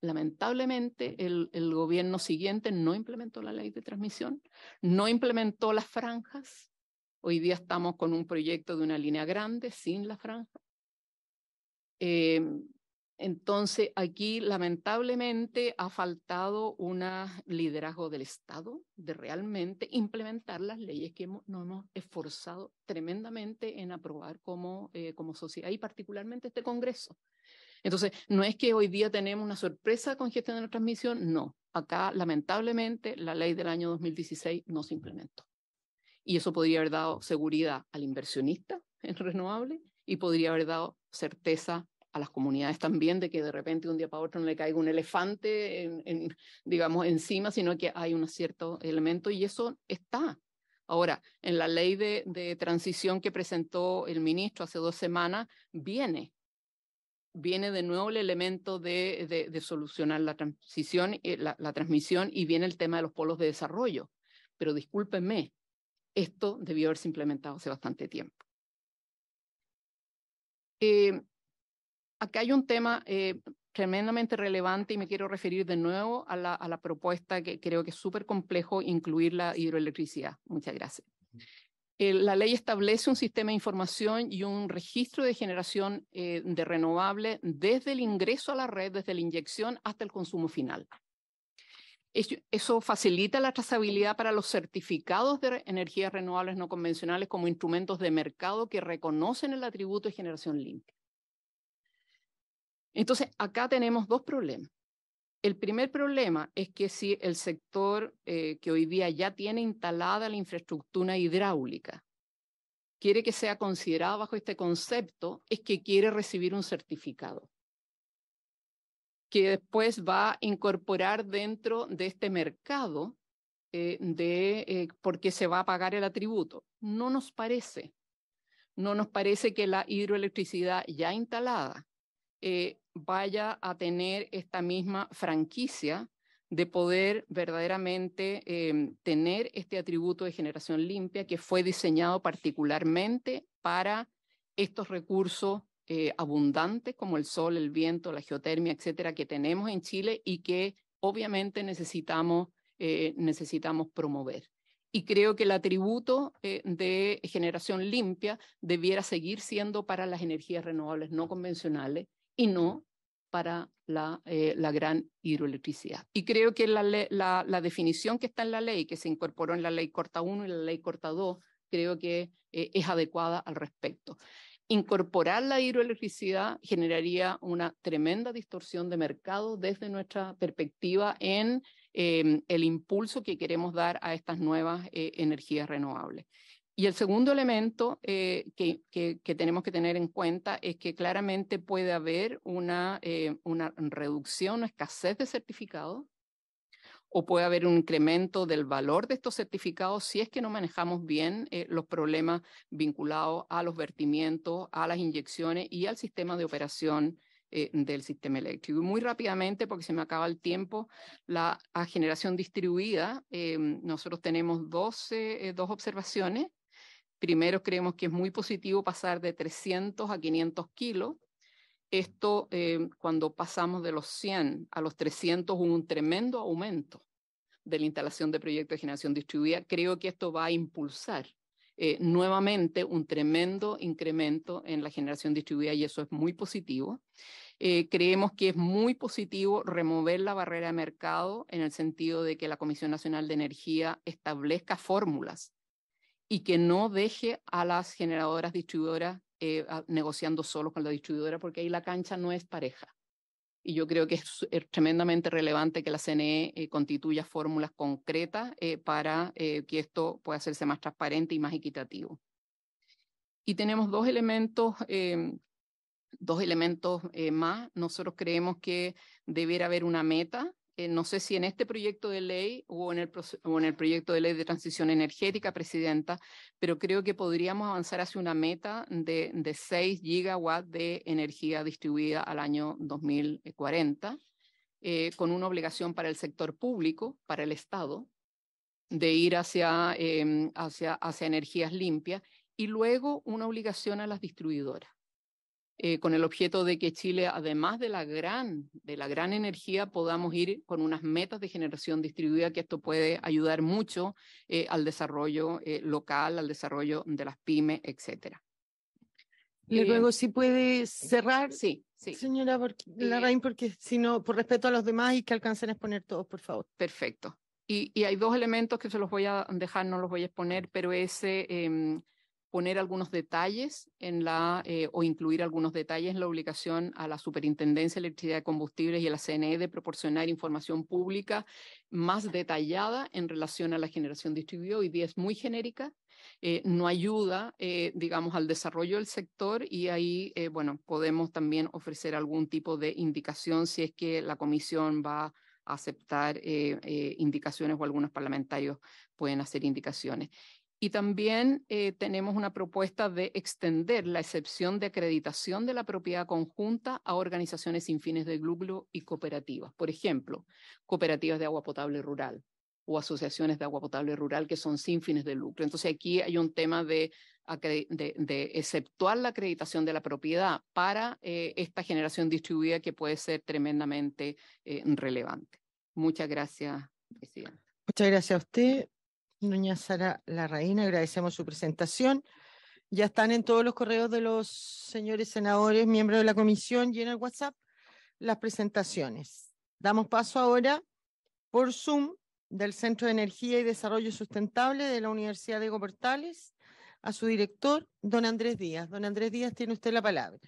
Lamentablemente, el gobierno siguiente no implementó la ley de transmisión, no implementó las franjas. Hoy día estamos con un proyecto de una línea grande sin la franja. Entonces, aquí lamentablemente ha faltado un liderazgo del Estado de realmente implementar las leyes que nos hemos esforzado tremendamente en aprobar como sociedad y particularmente este Congreso. Entonces, no es que hoy día tenemos una sorpresa con gestión de la transmisión, no. Acá, lamentablemente, la ley del año 2016 no se implementó. Y eso podría haber dado seguridad al inversionista en renovables y podría haber dado certeza a las comunidades también de que de repente un día para otro no le caiga un elefante encima, sino que hay un cierto elemento y eso está. Ahora, en la ley de transición que presentó el ministro hace 2 semanas, viene de nuevo el elemento de solucionar la transición, la transmisión, y viene el tema de los polos de desarrollo. Pero discúlpenme, esto debió haberse implementado hace bastante tiempo. Acá hay un tema tremendamente relevante y me quiero referir de nuevo a la propuesta que creo que es súper complejo incluir la hidroelectricidad. Muchas gracias. La ley establece un sistema de información y un registro de generación de renovable desde el ingreso a la red, desde la inyección hasta el consumo final. Eso facilita la trazabilidad para los certificados de energías renovables no convencionales como instrumentos de mercado que reconocen el atributo de generación limpia. Entonces, acá tenemos 2 problemas. El primer problema es que si el sector que hoy día ya tiene instalada la infraestructura hidráulica quiere que sea considerado bajo este concepto, es que quiere recibir un certificado que después va a incorporar dentro de este mercado porque se va a pagar el atributo. No nos parece que la hidroelectricidad ya instalada vaya a tener esta misma franquicia de poder verdaderamente tener este atributo de generación limpia que fue diseñado particularmente para estos recursos abundantes como el sol, el viento, la geotermia, etcétera, que tenemos en Chile y que obviamente necesitamos promover. Y creo que el atributo de generación limpia debiera seguir siendo para las energías renovables no convencionales y no para la gran hidroelectricidad. Y creo que la definición que está en la ley, que se incorporó en la ley Corta 1 y la ley Corta 2, creo que es adecuada al respecto. Incorporar la hidroelectricidad generaría una tremenda distorsión de mercado desde nuestra perspectiva en el impulso que queremos dar a estas nuevas energías renovables. Y el segundo elemento que tenemos que tener en cuenta es que claramente puede haber una reducción o escasez de certificados, o puede haber un incremento del valor de estos certificados si es que no manejamos bien los problemas vinculados a los vertimientos, a las inyecciones y al sistema de operación del sistema eléctrico. Y muy rápidamente, porque se me acaba el tiempo, la generación distribuida, nosotros tenemos dos observaciones. Primero, creemos que es muy positivo pasar de 300 a 500 kilos. Esto, cuando pasamos de los 100 a los 300, hubo un tremendo aumento de la instalación de proyectos de generación distribuida. Creo que esto va a impulsar nuevamente un tremendo incremento en la generación distribuida y eso es muy positivo. Creemos que es muy positivo remover la barrera de mercado en el sentido de que la Comisión Nacional de Energía establezca fórmulas y que no deje a las generadoras distribuidoras negociando solo con la distribuidora, porque ahí la cancha no es pareja. Y yo creo que es tremendamente relevante que la CNE constituya fórmulas concretas para que esto pueda hacerse más transparente y más equitativo. Y tenemos dos elementos más. Nosotros creemos que debiera haber una meta. No sé si en este proyecto de ley o en el proyecto de ley de transición energética, Presidenta, pero creo que podríamos avanzar hacia una meta de 6 gigawatts de energía distribuida al año 2040, con una obligación para el sector público, para el Estado, de ir hacia energías limpias, y luego una obligación a las distribuidoras. Con el objeto de que Chile, además de la gran energía, podamos ir con unas metas de generación distribuida, que esto puede ayudar mucho al desarrollo local, al desarrollo de las pymes, etc. Le ruego si puede cerrar, sí. Señora Larraín, porque si no, por respeto a los demás y que alcancen a exponer todos, por favor. Perfecto. Y hay dos elementos que se los voy a dejar, no los voy a exponer, pero poner algunos detalles o incluir algunos detalles en la obligación a la Superintendencia de Electricidad y Combustibles y a la CNE de proporcionar información pública más detallada en relación a la generación distribuida. Hoy día es muy genérica, no ayuda, digamos, al desarrollo del sector, y ahí, podemos también ofrecer algún tipo de indicación si es que la comisión va a aceptar indicaciones, o algunos parlamentarios pueden hacer indicaciones. Y también tenemos una propuesta de extender la excepción de acreditación de la propiedad conjunta a organizaciones sin fines de lucro y cooperativas. Por ejemplo, cooperativas de agua potable rural o asociaciones de agua potable rural que son sin fines de lucro. Entonces aquí hay un tema de exceptuar la acreditación de la propiedad para esta generación distribuida, que puede ser tremendamente relevante. Muchas gracias, Presidenta. Muchas gracias a usted, doña Sara Larraín, agradecemos su presentación. Ya están en todos los correos de los señores senadores, miembros de la comisión, y en el WhatsApp las presentaciones. Damos paso ahora por Zoom del Centro de Energía y Desarrollo Sustentable de la Universidad Diego Portales a su director, don Andrés Díaz. Don Andrés Díaz, tiene usted la palabra.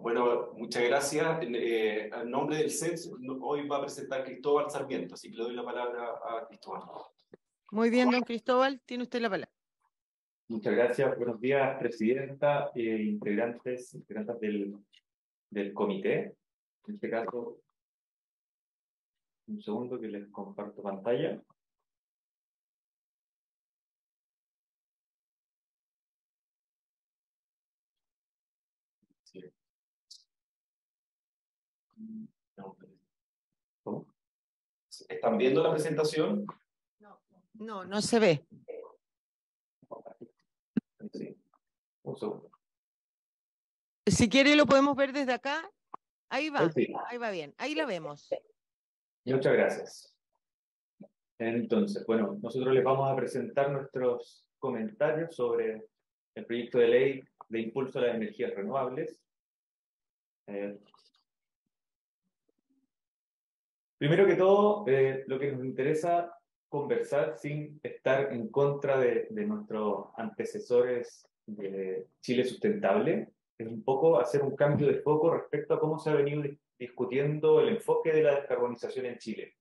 Bueno, muchas gracias. En nombre del CES, hoy va a presentar Cristóbal Sarmiento, así que le doy la palabra a Cristóbal. Muy bien, don Cristóbal, tiene usted la palabra. Muchas gracias. Buenos días, Presidenta, integrantes del comité. En este caso, un segundo que les comparto pantalla. Sí. ¿Cómo? ¿Están viendo la presentación? No se ve. Sí. Un segundo. Si quiere lo podemos ver desde acá. Ahí va, Sí. ahí va bien, ahí la vemos. Muchas gracias. Entonces, bueno, nosotros les vamos a presentar nuestros comentarios sobre el proyecto de ley de impulso a las energías renovables. Primero que todo, lo que nos interesa conversar, sin estar en contra de nuestros antecesores de Chile Sustentable, es un poco hacer un cambio de foco respecto a cómo se ha venido discutiendo el enfoque de la descarbonización en Chile.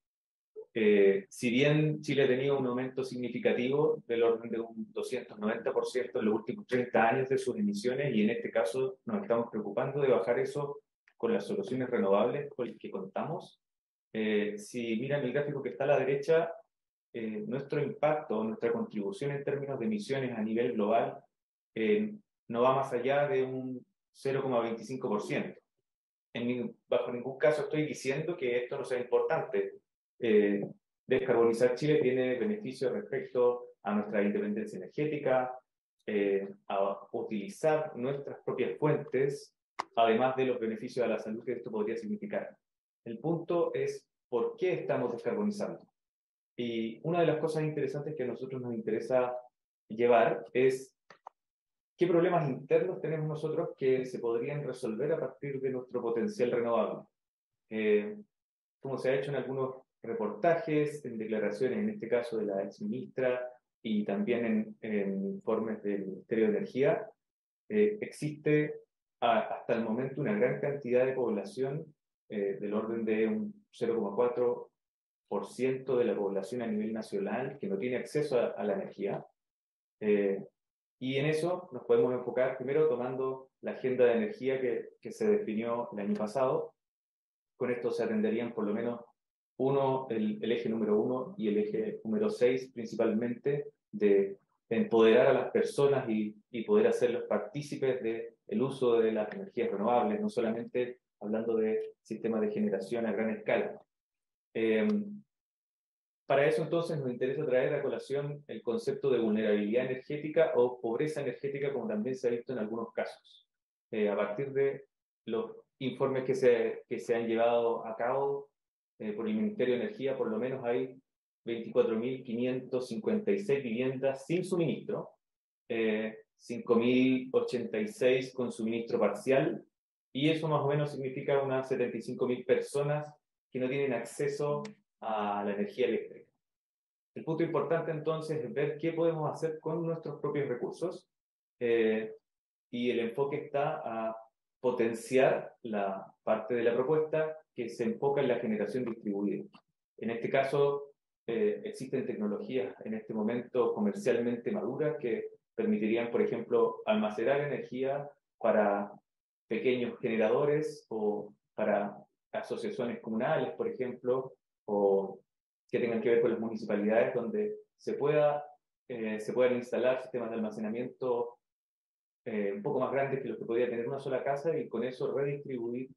Si bien Chile ha tenido un aumento significativo del orden de un 290% en los últimos 30 años de sus emisiones, y en este caso nos estamos preocupando de bajar eso con las soluciones renovables con las que contamos. Si miran el gráfico que está a la derecha, nuestro impacto, nuestra contribución en términos de emisiones a nivel global no va más allá de un 0,25%. Bajo ningún caso estoy diciendo que esto no sea importante. Descarbonizar Chile tiene beneficios respecto a nuestra independencia energética, a utilizar nuestras propias fuentes, además de los beneficios a la salud que esto podría significar. El punto es por qué estamos descarbonizando. Y una de las cosas interesantes que a nosotros nos interesa llevar es qué problemas internos tenemos nosotros que se podrían resolver a partir de nuestro potencial renovable. Como se ha hecho en algunos reportajes, en declaraciones, en este caso de la exministra, y también en informes del Ministerio de Energía, existe hasta el momento una gran cantidad de población, del orden de un 0,4% de la población a nivel nacional que no tiene acceso a la energía. Y en eso nos podemos enfocar primero tomando la agenda de energía que se definió el año pasado. Con esto se atenderían por lo menos el eje número 1 y el eje número 6, principalmente de empoderar a las personas y poder hacerlos partícipes del uso de las energías renovables, no solamente hablando de sistemas de generación a gran escala. Para eso entonces nos interesa traer a colación el concepto de vulnerabilidad energética o pobreza energética, como también se ha visto en algunos casos. A partir de los informes que se han llevado a cabo por el Ministerio de Energía, por lo menos hay 24.556 viviendas sin suministro, 5.086 con suministro parcial, y eso más o menos significa unas 75.000 personas que no tienen acceso a la energía eléctrica. El punto importante entonces es ver qué podemos hacer con nuestros propios recursos, y el enfoque está a potenciar la parte de la propuesta que se enfoca en la generación distribuida. En este caso, existen tecnologías en este momento comercialmente maduras que permitirían, por ejemplo, almacenar energía para pequeños generadores o para asociaciones comunales, por ejemplo, o que tengan que ver con las municipalidades, donde se puedan instalar sistemas de almacenamiento un poco más grandes que los que podría tener una sola casa, y con eso redistribuir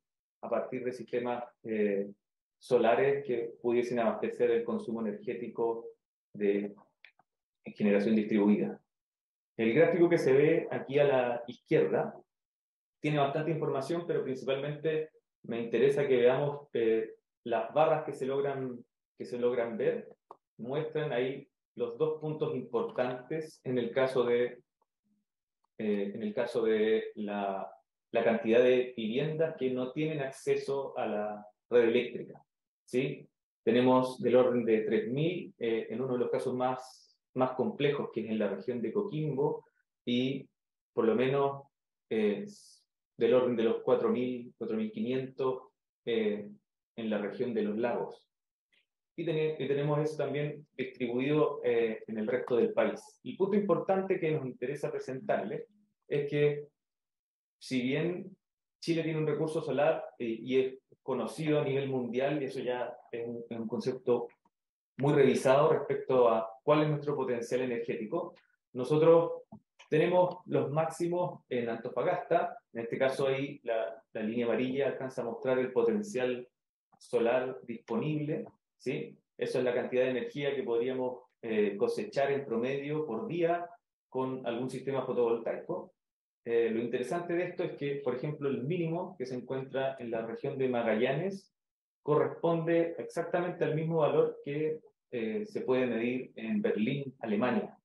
a partir de sistemas solares que pudiesen abastecer el consumo energético de generación distribuida. El gráfico que se ve aquí a la izquierda tiene bastante información, pero principalmente me interesa que veamos las barras que se logran ver, muestran ahí los dos puntos importantes en el caso de la cantidad de viviendas que no tienen acceso a la red eléctrica, ¿sí? Tenemos del orden de 3.000 en uno de los casos más complejos, que es en la región de Coquimbo, y por lo menos del orden de los 4.000, 4.500 en la región de los lagos. Y tenemos eso también distribuido en el resto del país. El punto importante que nos interesa presentarle es que, si bien Chile tiene un recurso solar y es conocido a nivel mundial, y eso ya es un concepto muy revisado respecto a cuál es nuestro potencial energético, nosotros tenemos los máximos en Antofagasta. En este caso ahí la línea amarilla alcanza a mostrar el potencial solar disponible, ¿sí? Eso es la cantidad de energía que podríamos cosechar en promedio por día con algún sistema fotovoltaico. Lo interesante de esto es que, por ejemplo, el mínimo que se encuentra en la región de Magallanes corresponde exactamente al mismo valor que se puede medir en Berlín, Alemania.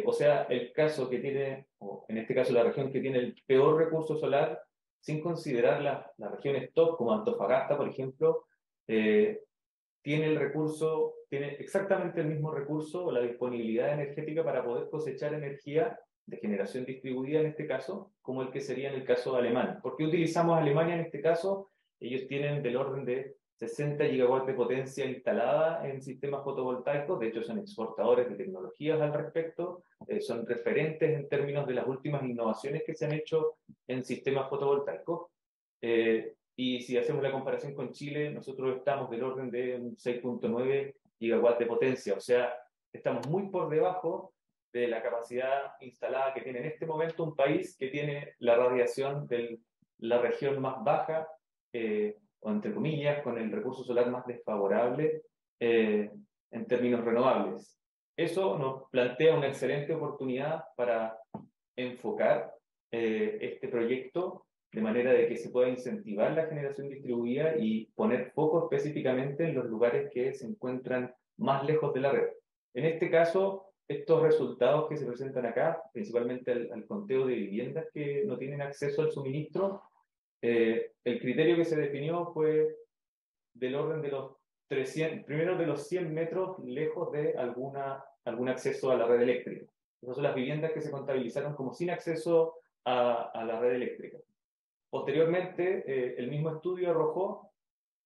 O sea, el caso que tiene, o en este caso la región que tiene el peor recurso solar, sin considerar las regiones top, como Antofagasta, por ejemplo, tiene exactamente el mismo recurso o la disponibilidad energética para poder cosechar energía de generación distribuida en este caso, como el que sería en el caso alemán. ¿Por qué utilizamos Alemania en este caso? Ellos tienen del orden de 60 gigawatts de potencia instalada en sistemas fotovoltaicos. De hecho, son exportadores de tecnologías al respecto, son referentes en términos de las últimas innovaciones que se han hecho en sistemas fotovoltaicos. Y si hacemos la comparación con Chile, nosotros estamos del orden de un 6.9 gigawatts de potencia, o sea, estamos muy por debajo de la capacidad instalada que tiene en este momento un país que tiene la radiación de la región más baja, o entre comillas, con el recurso solar más desfavorable en términos renovables. Eso nos plantea una excelente oportunidad para enfocar este proyecto de manera de que se pueda incentivar la generación distribuida y poner foco específicamente en los lugares que se encuentran más lejos de la red. En este caso, estos resultados que se presentan acá, principalmente al conteo de viviendas que no tienen acceso al suministro, el criterio que se definió fue del orden de los 300, primero de los 100 metros lejos de algún acceso a la red eléctrica. Esas son las viviendas que se contabilizaron como sin acceso a la red eléctrica. Posteriormente, el mismo estudio arrojó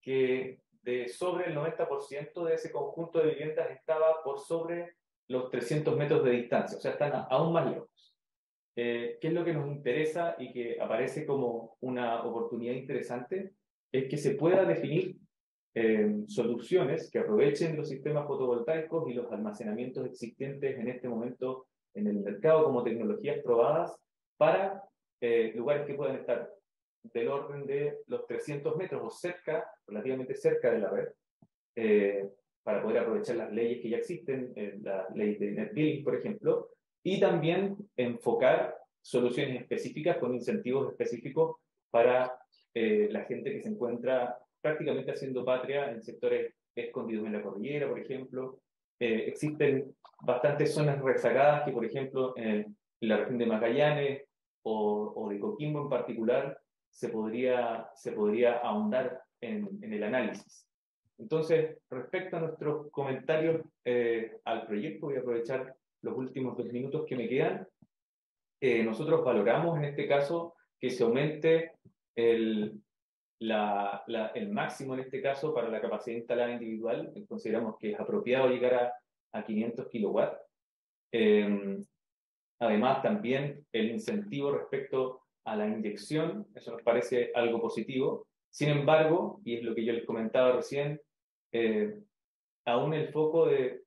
que sobre el 90% de ese conjunto de viviendas estaba por sobre los 300 metros de distancia, o sea, están aún más lejos. ¿Qué es lo que nos interesa y que aparece como una oportunidad interesante? Es que se pueda definir soluciones que aprovechen los sistemas fotovoltaicos y los almacenamientos existentes en este momento en el mercado como tecnologías probadas para lugares que puedan estar del orden de los 300 metros o cerca, relativamente cerca de la red, para poder aprovechar las leyes que ya existen, la ley de Net Billing, por ejemplo, y también enfocar soluciones específicas con incentivos específicos para la gente que se encuentra prácticamente haciendo patria en sectores escondidos en la cordillera, por ejemplo. Existen bastantes zonas rezagadas que, por ejemplo, en la región de Magallanes o de Coquimbo en particular, se podría ahondar en el análisis. Entonces, respecto a nuestros comentarios al proyecto, voy a aprovechar los últimos 2 minutos que me quedan. Nosotros valoramos en este caso que se aumente el máximo en este caso para la capacidad instalada individual. Consideramos que es apropiado llegar a 500 kilowatts. Además, también el incentivo respecto a la inyección, eso nos parece algo positivo. Sin embargo, y es lo que yo les comentaba recién, aún el foco de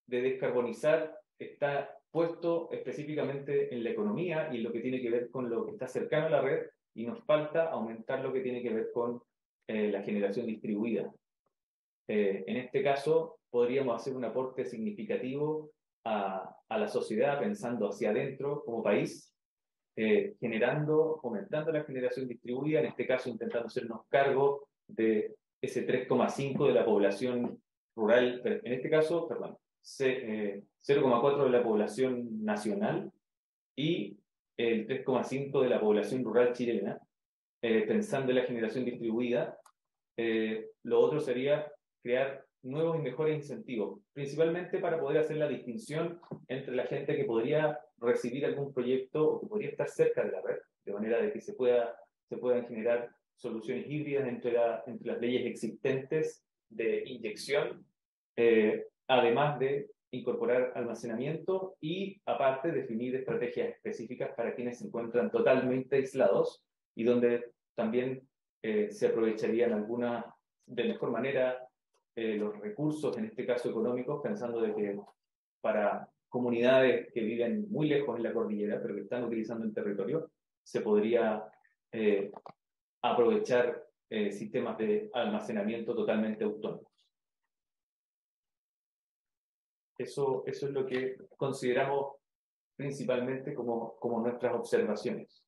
descarbonizar está puesto específicamente en la economía y en lo que tiene que ver con lo que está cercano a la red, y nos falta aumentar lo que tiene que ver con la generación distribuida. En este caso, podríamos hacer un aporte significativo a la sociedad, pensando hacia adentro como país, aumentando la generación distribuida, en este caso intentando hacernos cargo de ese 3,5 de la población rural, en este caso, perdón, 0,4 de la población nacional y el 3,5 de la población rural chilena, pensando en la generación distribuida. Lo otro sería crear nuevos y mejores incentivos, principalmente para poder hacer la distinción entre la gente que podría recibir algún proyecto o que podría estar cerca de la red, de manera de que se puedan generar soluciones híbridas entre las leyes existentes de inyección, además de incorporar almacenamiento y, aparte, definir estrategias específicas para quienes se encuentran totalmente aislados y donde también se aprovecharían de mejor manera los recursos, en este caso económicos, pensando de que para comunidades que viven muy lejos en la cordillera, pero que están utilizando el territorio, se podría aprovechar sistemas de almacenamiento totalmente autónomos. Eso es lo que consideramos principalmente como nuestras observaciones.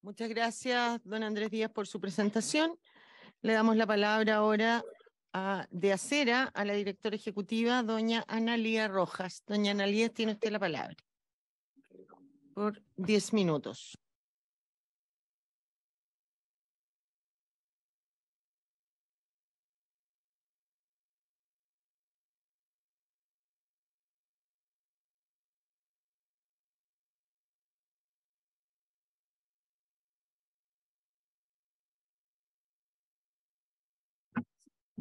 Muchas gracias, don Andrés Díaz, por su presentación. Le damos la palabra ahora de Acera a la directora ejecutiva, doña Analía Rojas. Doña Analía, tiene usted la palabra por 10 minutos.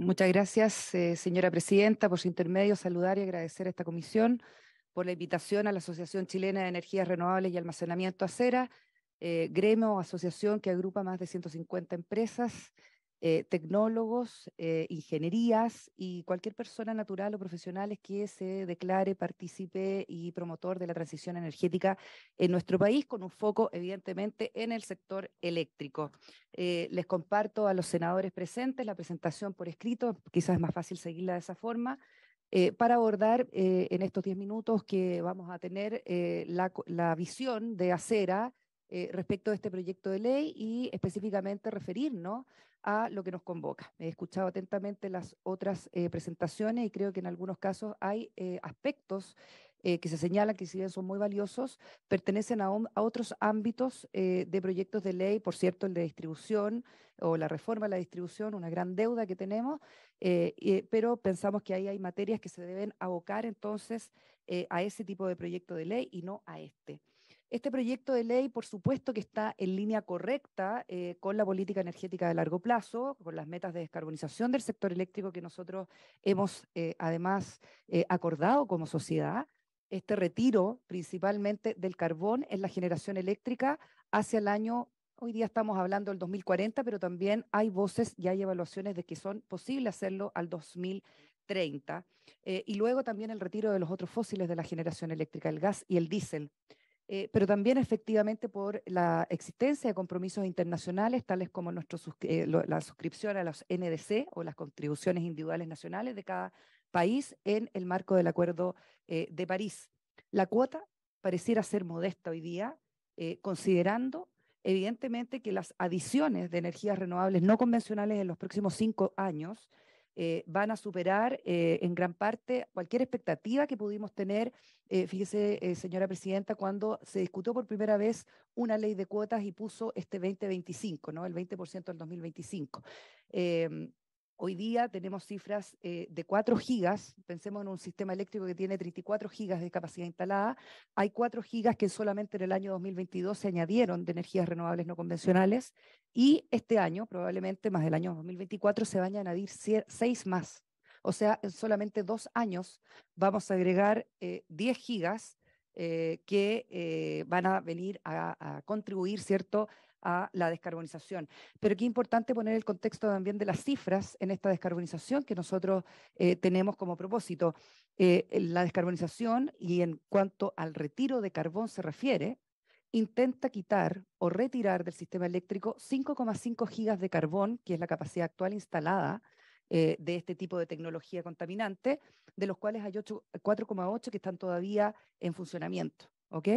Muchas gracias, señora presidenta, por su intermedio, saludar y agradecer a esta comisión por la invitación a la Asociación Chilena de Energías Renovables y Almacenamiento ACERA, gremio o asociación que agrupa más de 150 empresas, tecnólogos, ingenierías y cualquier persona natural o profesional que se declare partícipe y promotor de la transición energética en nuestro país, con un foco evidentemente en el sector eléctrico. Les comparto a los senadores presentes la presentación por escrito, quizás es más fácil seguirla de esa forma, para abordar en estos 10 minutos que vamos a tener la visión de ACERA respecto de este proyecto de ley y específicamente referirnos a lo que nos convoca. He escuchado atentamente las otras presentaciones y creo que en algunos casos hay aspectos que se señalan que si bien son muy valiosos, pertenecen a otros ámbitos de proyectos de ley, por cierto, el de distribución o la reforma de la distribución, una gran deuda que tenemos, pero pensamos que ahí hay materias que se deben abocar entonces a ese tipo de proyecto de ley y no a este. Este proyecto de ley, por supuesto que está en línea correcta con la política energética de largo plazo, con las metas de descarbonización del sector eléctrico que nosotros hemos además acordado como sociedad. Este retiro principalmente del carbón en la generación eléctrica hacia el año, hoy día estamos hablando del 2040, pero también hay voces y hay evaluaciones de que son posible hacerlo al 2030. Y luego también el retiro de los otros fósiles de la generación eléctrica, el gas y el diésel. Pero también efectivamente por la existencia de compromisos internacionales, tales como la suscripción a los NDC o las contribuciones individuales nacionales de cada país en el marco del Acuerdo de París. La cuota pareciera ser modesta hoy día, considerando evidentemente que las adiciones de energías renovables no convencionales en los próximos 5 años van a superar en gran parte cualquier expectativa que pudimos tener. Fíjese, señora presidenta, cuando se discutió por primera vez una ley de cuotas y puso este 2025, ¿no? El 20% del 2025. Hoy día tenemos cifras de 4 gigas, pensemos en un sistema eléctrico que tiene 34 gigas de capacidad instalada, hay 4 gigas que solamente en el año 2022 se añadieron de energías renovables no convencionales y este año, probablemente más del año 2024, se van a añadir 6 más. O sea, en solamente 2 años vamos a agregar 10 gigas que van a venir a contribuir, ¿cierto?, a la descarbonización. Pero qué importante poner el contexto también de las cifras en esta descarbonización que nosotros tenemos como propósito. La descarbonización, y en cuanto al retiro de carbón se refiere, intenta quitar o retirar del sistema eléctrico 5,5 gigas de carbón, que es la capacidad actual instalada de este tipo de tecnología contaminante, de los cuales hay 4,8 que están todavía en funcionamiento. ¿Ok?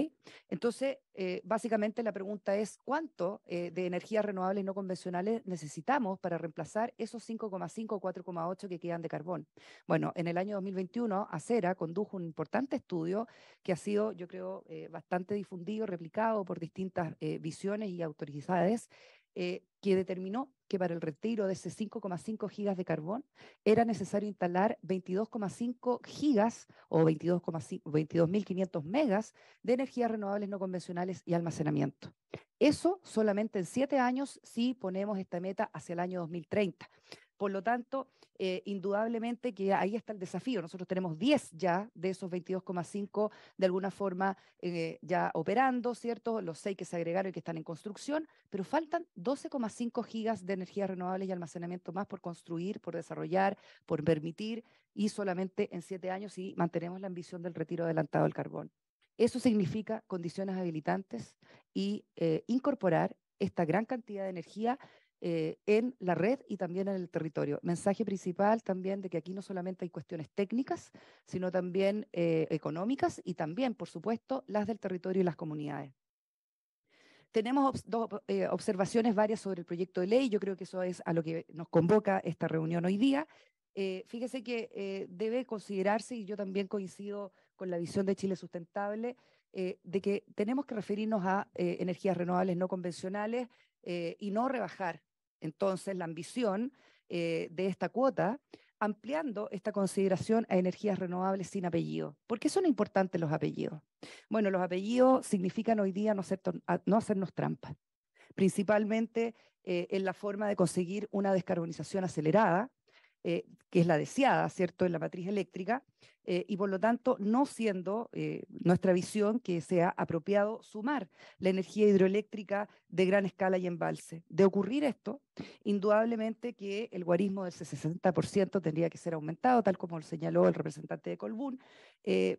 Entonces, básicamente la pregunta es, ¿cuánto de energías renovables no convencionales necesitamos para reemplazar esos 5,5 o 4,8 que quedan de carbón? Bueno, en el año 2021, ACERA condujo un importante estudio que ha sido, yo creo, bastante difundido, replicado por distintas visiones y autoridades, que determinó que para el retiro de ese 5,5 gigas de carbón era necesario instalar 22,5 gigas o 22.500 megas de energías renovables no convencionales y almacenamiento. Eso solamente en 7 años si ponemos esta meta hacia el año 2030. Por lo tanto, indudablemente que ahí está el desafío. Nosotros tenemos 10 ya de esos 22,5 de alguna forma ya operando, ¿cierto? Los 6 que se agregaron y que están en construcción, pero faltan 12,5 gigas de energías renovables y almacenamiento más por construir, por desarrollar, por permitir, y solamente en 7 años si mantenemos la ambición del retiro adelantado del carbón. Eso significa condiciones habilitantes y incorporar esta gran cantidad de energía en la red y también en el territorio. Mensaje principal también de que aquí no solamente hay cuestiones técnicas, sino también económicas y también, por supuesto, las del territorio y las comunidades. Tenemos observaciones varias sobre el proyecto de ley. Yo creo que eso es a lo que nos convoca esta reunión hoy día. Fíjese que debe considerarse, y yo también coincido con la visión de Chile Sustentable, de que tenemos que referirnos a energías renovables no convencionales y no rebajar entonces la ambición de esta cuota, ampliando esta consideración a energías renovables sin apellido. ¿Por qué son importantes los apellidos? Bueno, los apellidos significan hoy día no hacernos trampa, principalmente en la forma de conseguir una descarbonización acelerada, que es la deseada, ¿cierto?, en la matriz eléctrica, y por lo tanto no siendo nuestra visión que sea apropiado sumar la energía hidroeléctrica de gran escala y embalse. De ocurrir esto, indudablemente que el guarismo del 60% tendría que ser aumentado, tal como lo señaló el representante de Colbún,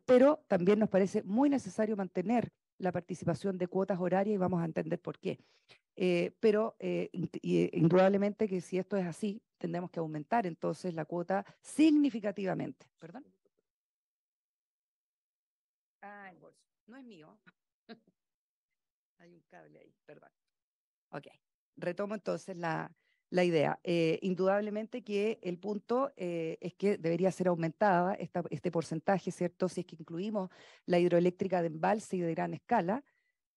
pero también nos parece muy necesario mantener la participación de cuotas horarias y vamos a entender por qué. Pero indudablemente que si esto es así, tendremos que aumentar entonces la cuota significativamente. ¿Perdón? Ah, el bolso. No es mío. Hay un cable ahí, perdón. Ok, retomo entonces la idea. Indudablemente que el punto es que debería ser aumentada este porcentaje, ¿cierto? Si es que incluimos la hidroeléctrica de embalse y de gran escala.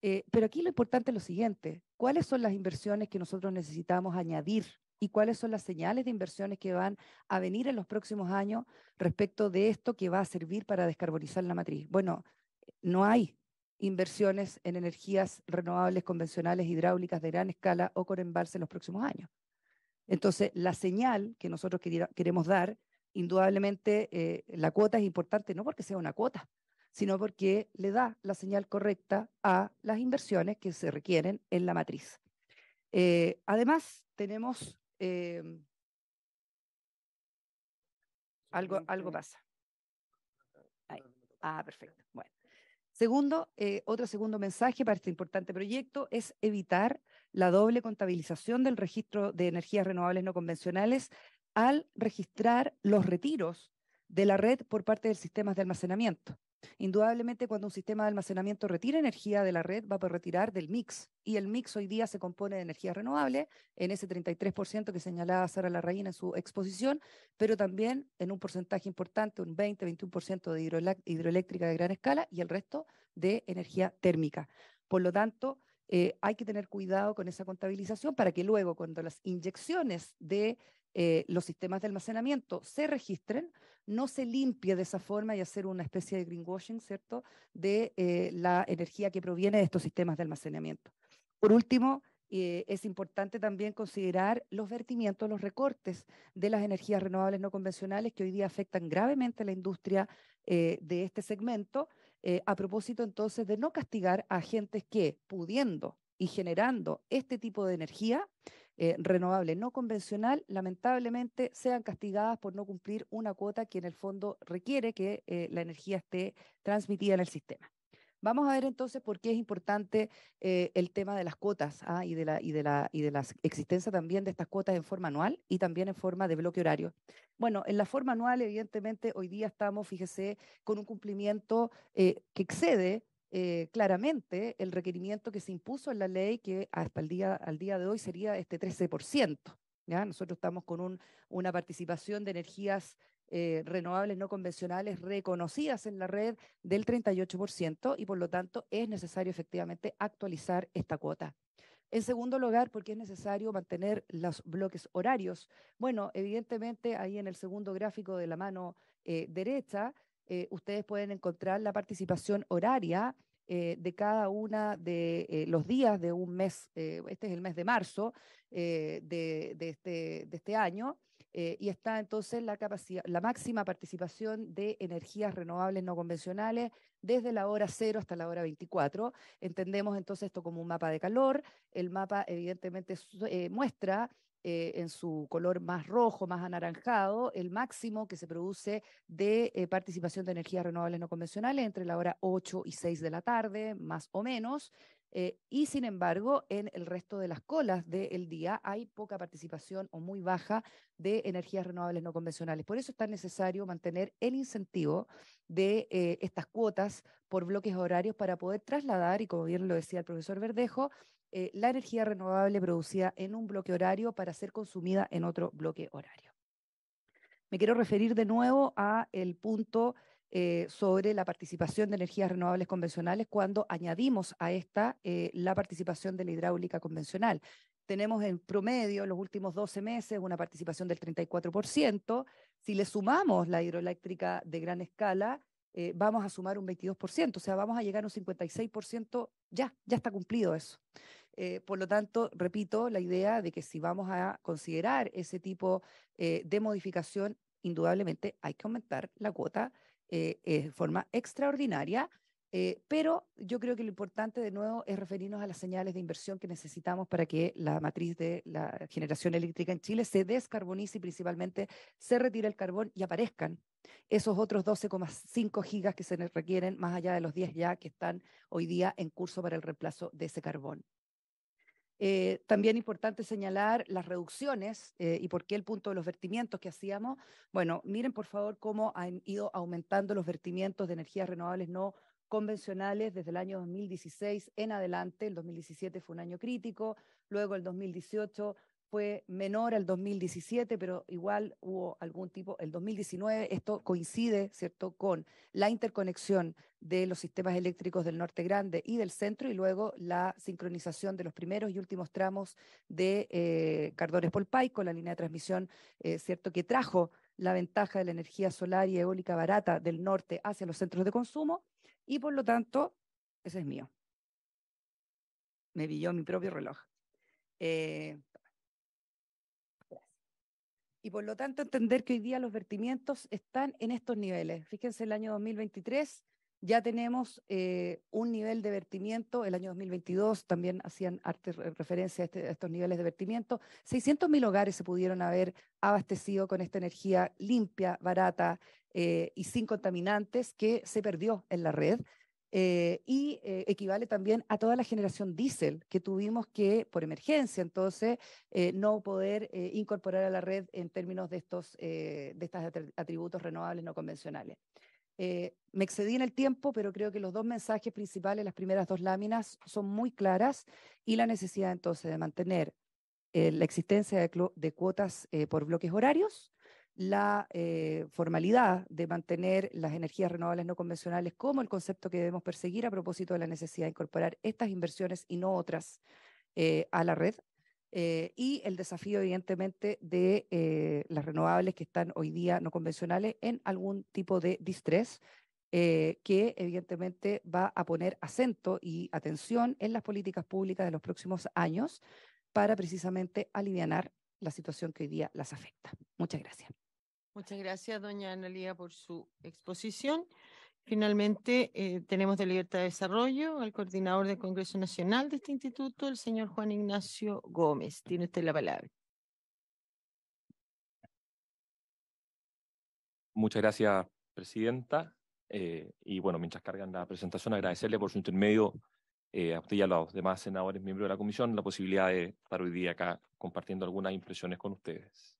Pero aquí lo importante es lo siguiente: ¿cuáles son las inversiones que nosotros necesitamos añadir y cuáles son las señales de inversiones que van a venir en los próximos años respecto de esto que va a servir para descarbonizar la matriz? Bueno, no hay inversiones en energías renovables convencionales hidráulicas de gran escala o con embalse en los próximos años. Entonces, la señal que nosotros queremos dar, indudablemente la cuota es importante, no porque sea una cuota, sino porque le da la señal correcta a las inversiones que se requieren en la matriz. Además, tenemos... algo pasa. Ahí. Ah, perfecto. Bueno. Otro segundo mensaje para este importante proyecto es evitar la doble contabilización del registro de energías renovables no convencionales al registrar los retiros de la red por parte de sistemas de almacenamiento. Indudablemente, cuando un sistema de almacenamiento retira energía de la red, va a poder retirar del mix, y el mix hoy día se compone de energías renovables, en ese 33% que señalaba Sara Larraín en su exposición, pero también en un porcentaje importante, un 20-21% de hidroeléctrica de gran escala y el resto de energía térmica. Por lo tanto, hay que tener cuidado con esa contabilización para que luego, cuando las inyecciones de los sistemas de almacenamiento se registren, no se limpie de esa forma y hacer una especie de greenwashing, ¿cierto?, de la energía que proviene de estos sistemas de almacenamiento. Por último, es importante también considerar los vertimientos, los recortes de las energías renovables no convencionales que hoy día afectan gravemente a la industria de este segmento, a propósito entonces de no castigar a agentes que, pudiendo y generando este tipo de energía renovable no convencional, lamentablemente sean castigadas por no cumplir una cuota que en el fondo requiere que la energía esté transmitida en el sistema. Vamos a ver entonces por qué es importante el tema de las cuotas y de la existencia también de estas cuotas en forma anual y también en forma de bloque horario. Bueno, en la forma anual, evidentemente, hoy día estamos, fíjese, con un cumplimiento que excede claramente el requerimiento que se impuso en la ley, que hasta al día de hoy sería este 13%. ¿Ya? Nosotros estamos con una participación de energías renovables no convencionales reconocidas en la red del 38% y por lo tanto es necesario efectivamente actualizar esta cuota. En segundo lugar, porque es necesario mantener los bloques horarios. Bueno, evidentemente ahí en el segundo gráfico de la mano derecha, ustedes pueden encontrar la participación horaria de cada una de los días de un mes. Este es el mes de marzo de este año. Y está entonces la máxima participación de energías renovables no convencionales desde la hora 0 hasta la hora 24. Entendemos entonces esto como un mapa de calor. El mapa evidentemente muestra en su color más rojo, más anaranjado, el máximo que se produce de participación de energías renovables no convencionales entre la hora 8 y 6 de la tarde, más o menos. Y sin embargo, en el resto de las colas del día hay poca participación o muy baja de energías renovables no convencionales. Por eso es tan necesario mantener el incentivo de estas cuotas por bloques horarios para poder trasladar, y como bien lo decía el profesor Verdejo, la energía renovable producida en un bloque horario para ser consumida en otro bloque horario. Me quiero referir de nuevo a el punto sobre la participación de energías renovables convencionales cuando añadimos a esta la participación de la hidráulica convencional. Tenemos en promedio en los últimos 12 meses una participación del 34%. Si le sumamos la hidroeléctrica de gran escala, vamos a sumar un 22%, o sea, vamos a llegar a un 56%, ya está cumplido eso. Por lo tanto, repito, la idea de que si vamos a considerar ese tipo de modificación, indudablemente hay que aumentar la cuota de forma extraordinaria, pero yo creo que lo importante de nuevo es referirnos a las señales de inversión que necesitamos para que la matriz de la generación eléctrica en Chile se descarbonice y principalmente se retire el carbón y aparezcan esos otros 12,5 gigas que se requieren, más allá de los 10 ya que están hoy día en curso para el reemplazo de ese carbón. También importante señalar las reducciones y por qué el punto de los vertimientos que hacíamos. Bueno, miren por favor cómo han ido aumentando los vertimientos de energías renovables no convencionales desde el año 2016 en adelante. El 2017 fue un año crítico, luego el 2018 fue menor al 2017, pero igual hubo algún tipo, el 2019, esto coincide, ¿cierto?, con la interconexión de los sistemas eléctricos del Norte Grande y del Centro, y luego la sincronización de los primeros y últimos tramos de Cardones-Polpaico, con la línea de transmisión, ¿cierto?, que trajo la ventaja de la energía solar y eólica barata del norte hacia los centros de consumo, y por lo tanto, ese es mío. Me pilló mi propio reloj. Y por lo tanto entender que hoy día los vertimientos están en estos niveles. Fíjense, el año 2023 ya tenemos un nivel de vertimiento, el año 2022 también hacían referencia a estos niveles de vertimiento. 600.000 hogares se pudieron haber abastecido con esta energía limpia, barata y sin contaminantes que se perdió en la red. Y equivale también a toda la generación diésel que tuvimos que, por emergencia, entonces, no poder incorporar a la red en términos de estos atributos renovables no convencionales. Me excedí en el tiempo, pero creo que los dos mensajes principales, las primeras dos láminas, son muy claras, y la necesidad entonces de mantener la existencia de cuotas por bloques horarios, la formalidad de mantener las energías renovables no convencionales como el concepto que debemos perseguir a propósito de la necesidad de incorporar estas inversiones y no otras a la red, y el desafío evidentemente de las renovables que están hoy día no convencionales en algún tipo de distrés, que evidentemente va a poner acento y atención en las políticas públicas de los próximos años para precisamente alivianar la situación que hoy día las afecta. Muchas gracias. Muchas gracias, doña Analía, por su exposición. Finalmente, tenemos de Libertad de Desarrollo al coordinador del Congreso Nacional de este instituto, el señor Juan Ignacio Gómez. Tiene usted la palabra. Muchas gracias, presidenta. Y bueno, mientras cargan la presentación, agradecerle por su intermedio a usted y a los demás senadores miembros de la comisión la posibilidad de estar hoy día acá compartiendo algunas impresiones con ustedes.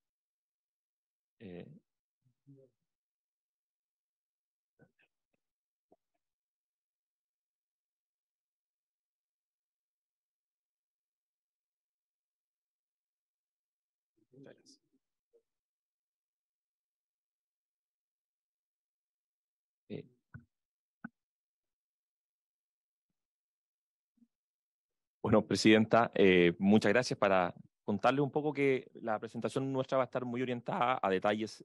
Bueno, presidenta, muchas gracias. Para contarle un poco que la presentación nuestra va a estar muy orientada a detalles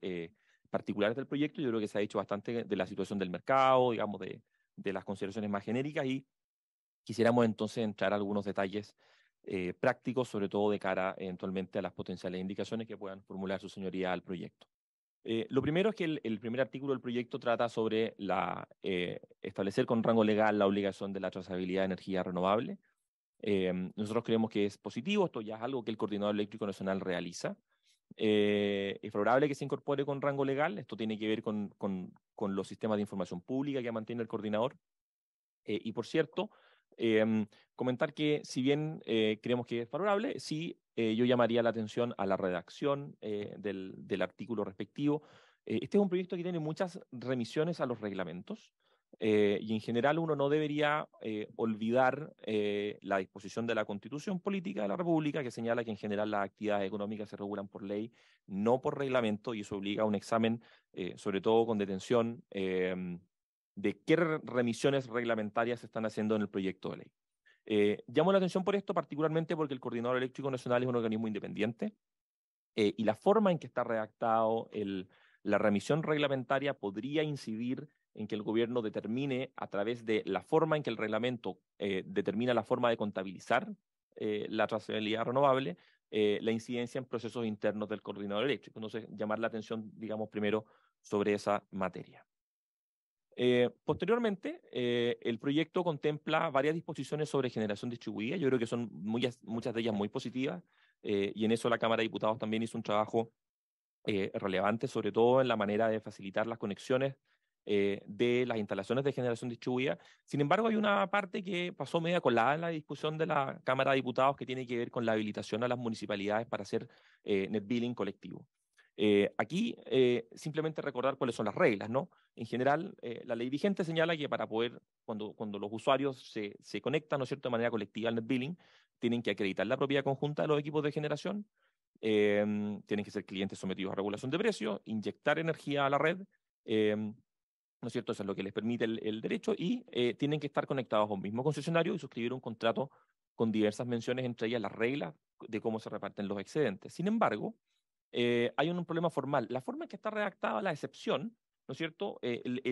particulares del proyecto. Yo creo que se ha dicho bastante de la situación del mercado, digamos, de las consideraciones más genéricas, y quisiéramos entonces entrar a algunos detalles prácticos, sobre todo de cara eventualmente a las potenciales indicaciones que puedan formular su señoría al proyecto. Lo primero es que el primer artículo del proyecto trata sobre establecer con rango legal la obligación de la trazabilidad de energía renovable. Nosotros creemos que es positivo, esto ya es algo que el Coordinador Eléctrico Nacional realiza. Es favorable que se incorpore con rango legal, esto tiene que ver con los sistemas de información pública que mantiene el coordinador. Y por cierto, comentar que si bien creemos que es favorable, sí yo llamaría la atención a la redacción del artículo respectivo. Este es un proyecto que tiene muchas remisiones a los reglamentos. Y en general uno no debería olvidar la disposición de la Constitución Política de la República, que señala que en general las actividades económicas se regulan por ley, no por reglamento, y eso obliga a un examen, sobre todo con detención, de qué remisiones reglamentarias se están haciendo en el proyecto de ley. Llamo la atención por esto particularmente porque el Coordinador Eléctrico Nacional es un organismo independiente, y la forma en que está redactado la remisión reglamentaria podría incidir en que el gobierno determine, a través de la forma en que el reglamento determina la forma de contabilizar la trazabilidad renovable, la incidencia en procesos internos del coordinador eléctrico. Entonces, llamar la atención, digamos, primero sobre esa materia. Posteriormente, el proyecto contempla varias disposiciones sobre generación distribuida. Yo creo que son muchas de ellas muy positivas, y en eso la Cámara de Diputados también hizo un trabajo relevante, sobre todo en la manera de facilitar las conexiones de las instalaciones de generación distribuida. Sin embargo, hay una parte que pasó media colada en la discusión de la Cámara de Diputados que tiene que ver con la habilitación a las municipalidades para hacer net billing colectivo. Aquí simplemente recordar cuáles son las reglas, ¿no? En general, la ley vigente señala que para poder, cuando los usuarios se conectan, ¿no es cierto?, de manera colectiva al net billing, tienen que acreditar la propiedad conjunta de los equipos de generación, tienen que ser clientes sometidos a regulación de precios, inyectar energía a la red, ¿no es cierto? Eso es lo que les permite el derecho, y tienen que estar conectados a un mismo concesionario y suscribir un contrato con diversas menciones, entre ellas las reglas de cómo se reparten los excedentes. Sin embargo, hay un problema formal. La forma en que está redactada la excepción, ¿no es cierto?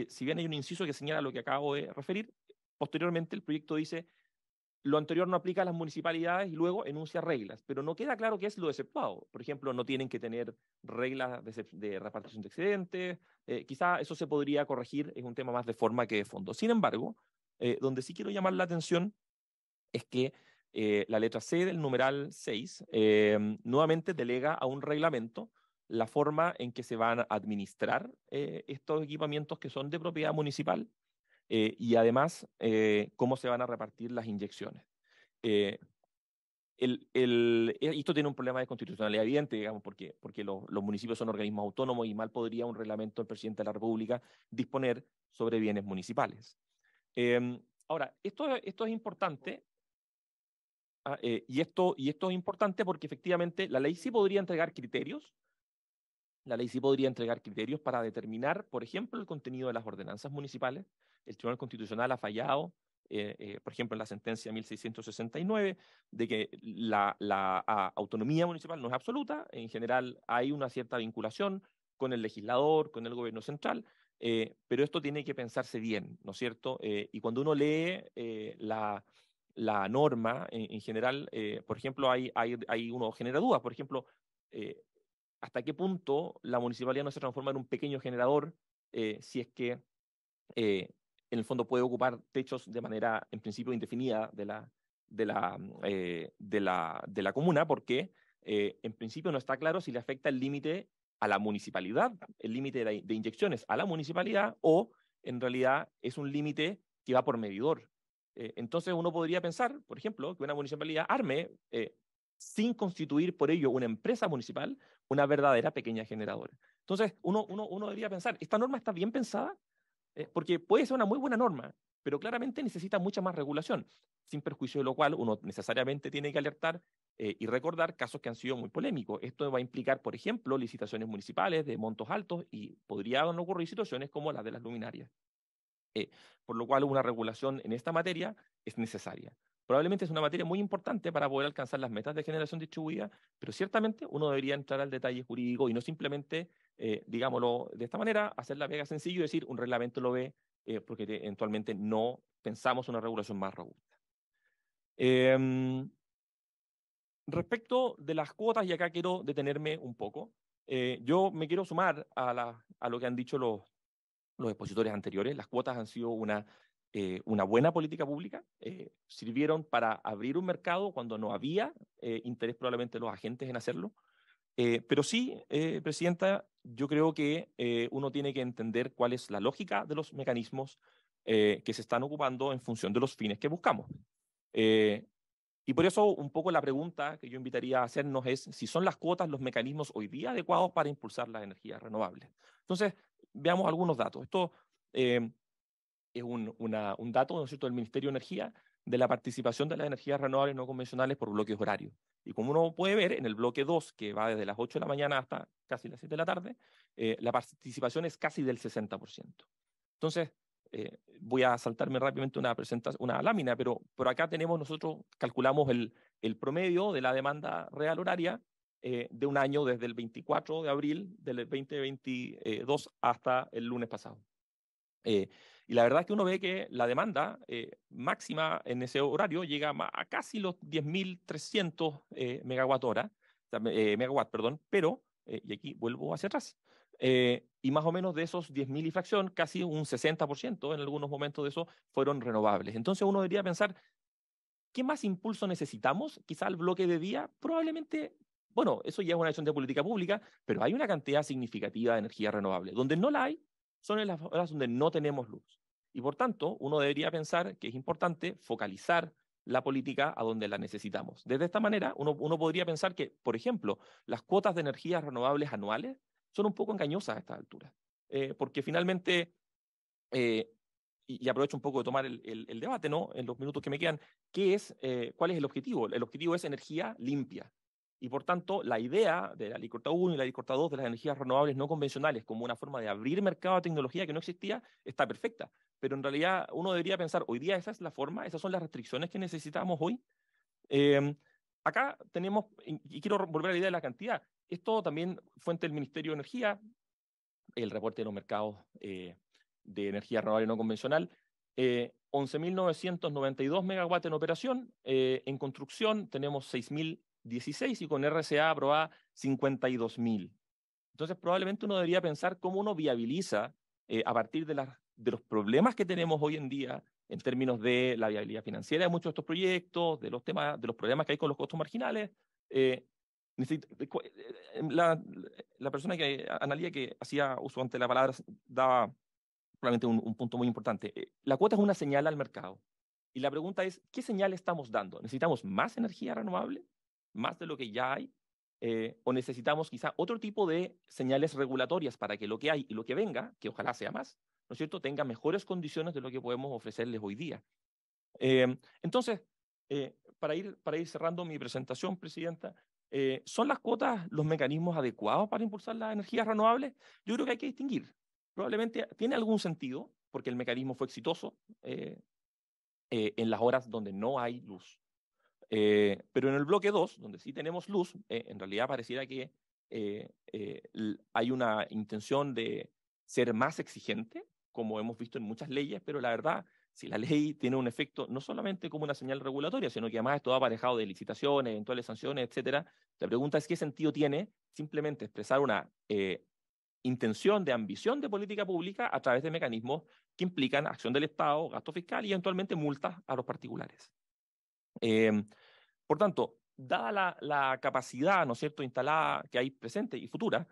Si bien hay un inciso que señala lo que acabo de referir, posteriormente el proyecto dice lo anterior no aplica a las municipalidades y luego enuncia reglas, pero no queda claro qué es lo exceptuado. Por ejemplo, no tienen que tener reglas de repartición de excedentes. Quizá eso se podría corregir, es un tema más de forma que de fondo. Sin embargo, donde sí quiero llamar la atención es que la letra C del numeral 6 nuevamente delega a un reglamento la forma en que se van a administrar estos equipamientos que son de propiedad municipal, y además cómo se van a repartir las inyecciones. Esto tiene un problema de constitucionalidad evidente, digamos, porque los municipios son organismos autónomos y mal podría un reglamento del presidente de la República disponer sobre bienes municipales. Ahora, esto es importante. Y esto es importante porque efectivamente la ley sí podría entregar criterios. La ley sí podría entregar criterios para determinar, por ejemplo, el contenido de las ordenanzas municipales. El Tribunal Constitucional ha fallado, por ejemplo, en la sentencia 1669, de que la autonomía municipal no es absoluta. En general hay una cierta vinculación con el legislador, con el gobierno central, pero esto tiene que pensarse bien, ¿no es cierto? Y cuando uno lee la norma, en general, por ejemplo, uno genera dudas. Por ejemplo, hasta qué punto la municipalidad no se transforma en un pequeño generador, si es que en el fondo puede ocupar techos de manera, en principio, indefinida de la comuna, porque en principio no está claro si le afecta el límite a la municipalidad, el límite de inyecciones a la municipalidad, o en realidad es un límite que va por medidor. Entonces uno podría pensar, por ejemplo, que una municipalidad arme, sin constituir por ello una empresa municipal, una verdadera pequeña generadora. Entonces uno debería pensar, ¿esta norma está bien pensada? Porque puede ser una muy buena norma, pero claramente necesita mucha más regulación, sin perjuicio de lo cual uno necesariamente tiene que alertar y recordar casos que han sido muy polémicos. Esto va a implicar, por ejemplo, licitaciones municipales de montos altos, y podrían ocurrir situaciones como las de las luminarias. Por lo cual una regulación en esta materia es necesaria. Probablemente es una materia muy importante para poder alcanzar las metas de generación distribuida, pero ciertamente uno debería entrar al detalle jurídico y no simplemente, digámoslo de esta manera, hacer la pega sencillo y decir un reglamento lo ve, porque eventualmente no pensamos una regulación más robusta. Respecto de las cuotas, y acá quiero detenerme un poco, yo me quiero sumar a lo que han dicho los expositores anteriores. Las cuotas han sido una buena política pública, sirvieron para abrir un mercado cuando no había interés probablemente de los agentes en hacerlo, pero sí, Presidenta, yo creo que uno tiene que entender cuál es la lógica de los mecanismos que se están ocupando en función de los fines que buscamos. Y por eso un poco la pregunta que yo invitaría a hacernos es si son las cuotas los mecanismos hoy día adecuados para impulsar las energías renovables. Entonces, veamos algunos datos. Esto es un dato, ¿no es cierto?, del Ministerio de Energía, de la participación de las energías renovables no convencionales por bloques horarios. Y como uno puede ver, en el bloque 2, que va desde las 8 de la mañana hasta casi las 7 de la tarde, la participación es casi del 60%. Entonces, voy a saltarme rápidamente una lámina, pero por acá nosotros calculamos el promedio de la demanda real horaria de un año desde el 24 de abril del 2022 hasta el lunes pasado. Y la verdad es que uno ve que la demanda máxima en ese horario llega a casi los 10.300 megawatt, perdón, pero, y aquí vuelvo hacia atrás, y más o menos de esos 10.000 y fracción, casi un 60% en algunos momentos de eso fueron renovables. Entonces uno debería pensar, ¿qué más impulso necesitamos? Quizá el bloque de día, probablemente, bueno, eso ya es una decisión de política pública, pero hay una cantidad significativa de energía renovable. Donde no la hay, son en las horas donde no tenemos luz. Y por tanto, uno debería pensar que es importante focalizar la política a donde la necesitamos. Desde esta manera, uno podría pensar que, por ejemplo, las cuotas de energías renovables anuales son un poco engañosas a esta altura, porque finalmente, y aprovecho un poco de tomar el debate, ¿no? En los minutos que me quedan, ¿cuál es el objetivo? El objetivo es energía limpia. Y por tanto, la idea de la Ley Corta 1 y la Ley Corta 2 de las energías renovables no convencionales como una forma de abrir mercado a tecnología que no existía, está perfecta. Pero en realidad uno debería pensar, hoy día esa es la forma, esas son las restricciones que necesitamos hoy. Acá tenemos, y quiero volver a la idea de la cantidad, esto también fuente del Ministerio de Energía, el reporte de los mercados de energía renovable no convencional, 11.992 megawatts en operación, en construcción tenemos 6.016 y con RCA aprobada 52.000. Entonces probablemente uno debería pensar cómo uno viabiliza a partir de los problemas que tenemos hoy en día en términos de la viabilidad financiera de muchos de estos proyectos, de los problemas que hay con los costos marginales. La persona Analía, que hacía uso ante la palabra, daba probablemente un punto muy importante. La cuota es una señal al mercado. Y la pregunta es, ¿qué señal estamos dando? ¿Necesitamos más energía renovable? ¿Más de lo que ya hay? ¿O necesitamos quizá otro tipo de señales regulatorias para que lo que hay y lo que venga, que ojalá sea más, ¿no es cierto?, tenga mejores condiciones de lo que podemos ofrecerles hoy día? Entonces, para ir cerrando mi presentación, Presidenta, ¿son las cuotas los mecanismos adecuados para impulsar las energías renovables? Yo creo que hay que distinguir. Probablemente tiene algún sentido, porque el mecanismo fue exitoso en las horas donde no hay luz. Pero en el bloque 2, donde sí tenemos luz, en realidad pareciera que hay una intención de ser más exigente, como hemos visto en muchas leyes, pero la verdad, si la ley tiene un efecto no solamente como una señal regulatoria, sino que además es todo aparejado de licitaciones, eventuales sanciones, etcétera, la pregunta es qué sentido tiene simplemente expresar una intención de ambición de política pública a través de mecanismos que implican acción del Estado, gasto fiscal y eventualmente multas a los particulares. Por tanto, dada la capacidad, ¿no es cierto?, instalada que hay presente y futura,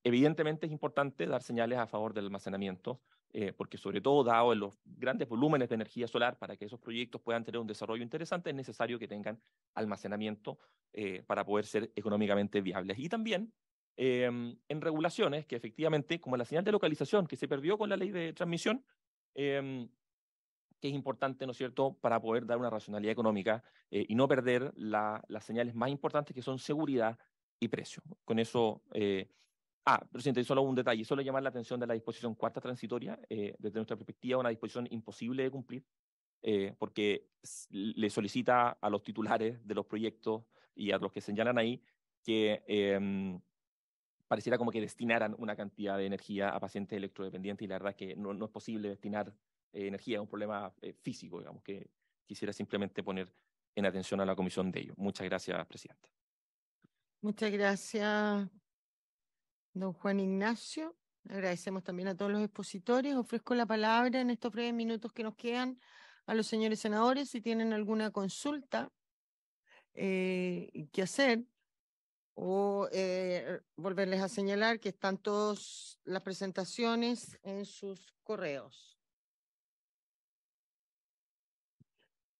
evidentemente es importante dar señales a favor del almacenamiento, porque sobre todo dado en los grandes volúmenes de energía solar, para que esos proyectos puedan tener un desarrollo interesante, es necesario que tengan almacenamiento para poder ser económicamente viables. Y también en regulaciones que efectivamente, como la señal de localización que se perdió con la ley de transmisión, que es importante, ¿no es cierto?, para poder dar una racionalidad económica y no perder las señales más importantes que son seguridad y precio. Con eso, Presidente, solo un detalle, solo llamar la atención de la disposición cuarta transitoria, desde nuestra perspectiva, una disposición imposible de cumplir, porque le solicita a los titulares de los proyectos y a los que señalan ahí que pareciera como que destinaran una cantidad de energía a pacientes electrodependientes y la verdad es que no es posible destinar energía, es un problema físico, digamos, que quisiera simplemente poner en atención a la comisión de ello. Muchas gracias, Presidenta. Muchas gracias, don Juan Ignacio. Agradecemos también a todos los expositores. Ofrezco la palabra en estos breves minutos que nos quedan a los señores senadores si tienen alguna consulta que hacer o volverles a señalar que están todas las presentaciones en sus correos.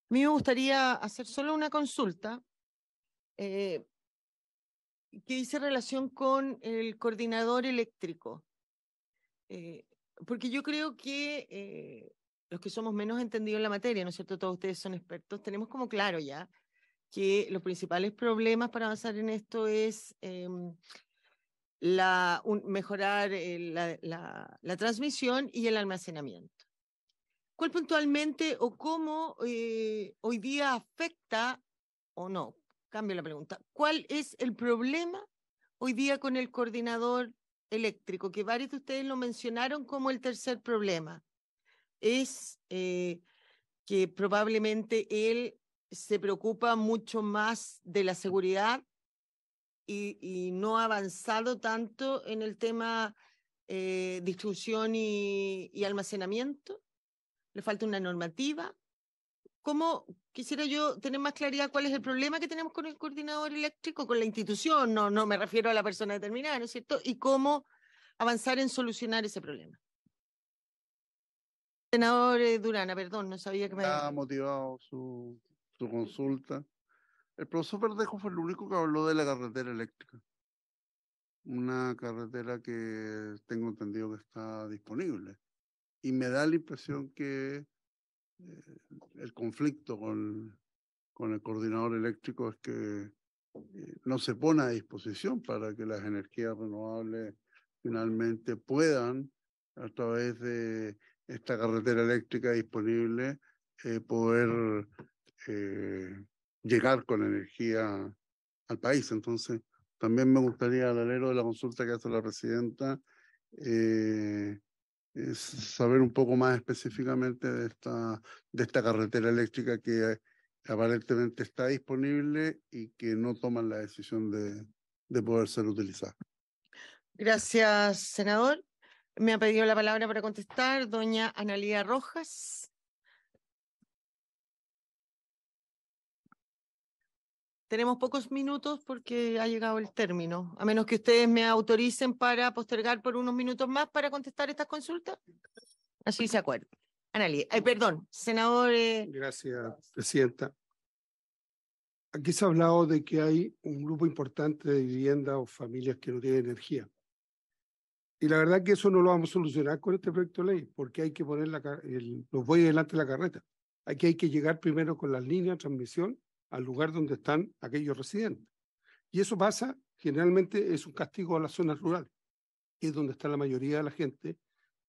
A mí me gustaría hacer solo una consulta que dice relación con el coordinador eléctrico, porque yo creo que los que somos menos entendidos en la materia, ¿no es cierto? Todos ustedes son expertos, tenemos como claro ya que los principales problemas para avanzar en esto es mejorar la transmisión y el almacenamiento. ¿Cuál puntualmente o cómo hoy día afecta o no? Cambio la pregunta. ¿Cuál es el problema hoy día con el coordinador eléctrico, que varios de ustedes lo mencionaron como el tercer problema, es que probablemente él se preocupa mucho más de la seguridad y no ha avanzado tanto en el tema distribución y almacenamiento. Le falta una normativa. ¿Cómo quisiera yo tener más claridad cuál es el problema que tenemos con el coordinador eléctrico, con la institución? No me refiero a la persona determinada, ¿no es cierto? Y cómo avanzar en solucionar ese problema. Senador Durana, perdón, no sabía que me había... Ha motivado su consulta. El profesor Verdejo fue el único que habló de la carretera eléctrica. Una carretera que tengo entendido que está disponible. Y me da la impresión que el conflicto con el coordinador eléctrico es que no se pone a disposición para que las energías renovables finalmente puedan, a través de esta carretera eléctrica disponible, poder llegar con energía al país. Entonces, también me gustaría, al alero de la consulta que hace la presidenta, es saber un poco más específicamente de esta carretera eléctrica que aparentemente está disponible y que no toman la decisión de poder ser utilizada. Gracias, senador. Me ha pedido la palabra para contestar doña Analía Rojas. Tenemos pocos minutos porque ha llegado el término, a menos que ustedes me autoricen para postergar por unos minutos más para contestar estas consultas. Así se acuerda. Analía, perdón, senador. Gracias, presidenta. Aquí se ha hablado de que hay un grupo importante de viviendas o familias que no tienen energía. Y la verdad que eso no lo vamos a solucionar con este proyecto de ley, porque hay que poner los bueyes delante de la carreta. Aquí hay que llegar primero con las líneas de transmisión al lugar donde están aquellos residentes. Y eso pasa, generalmente es un castigo a las zonas rurales, que es donde está la mayoría de la gente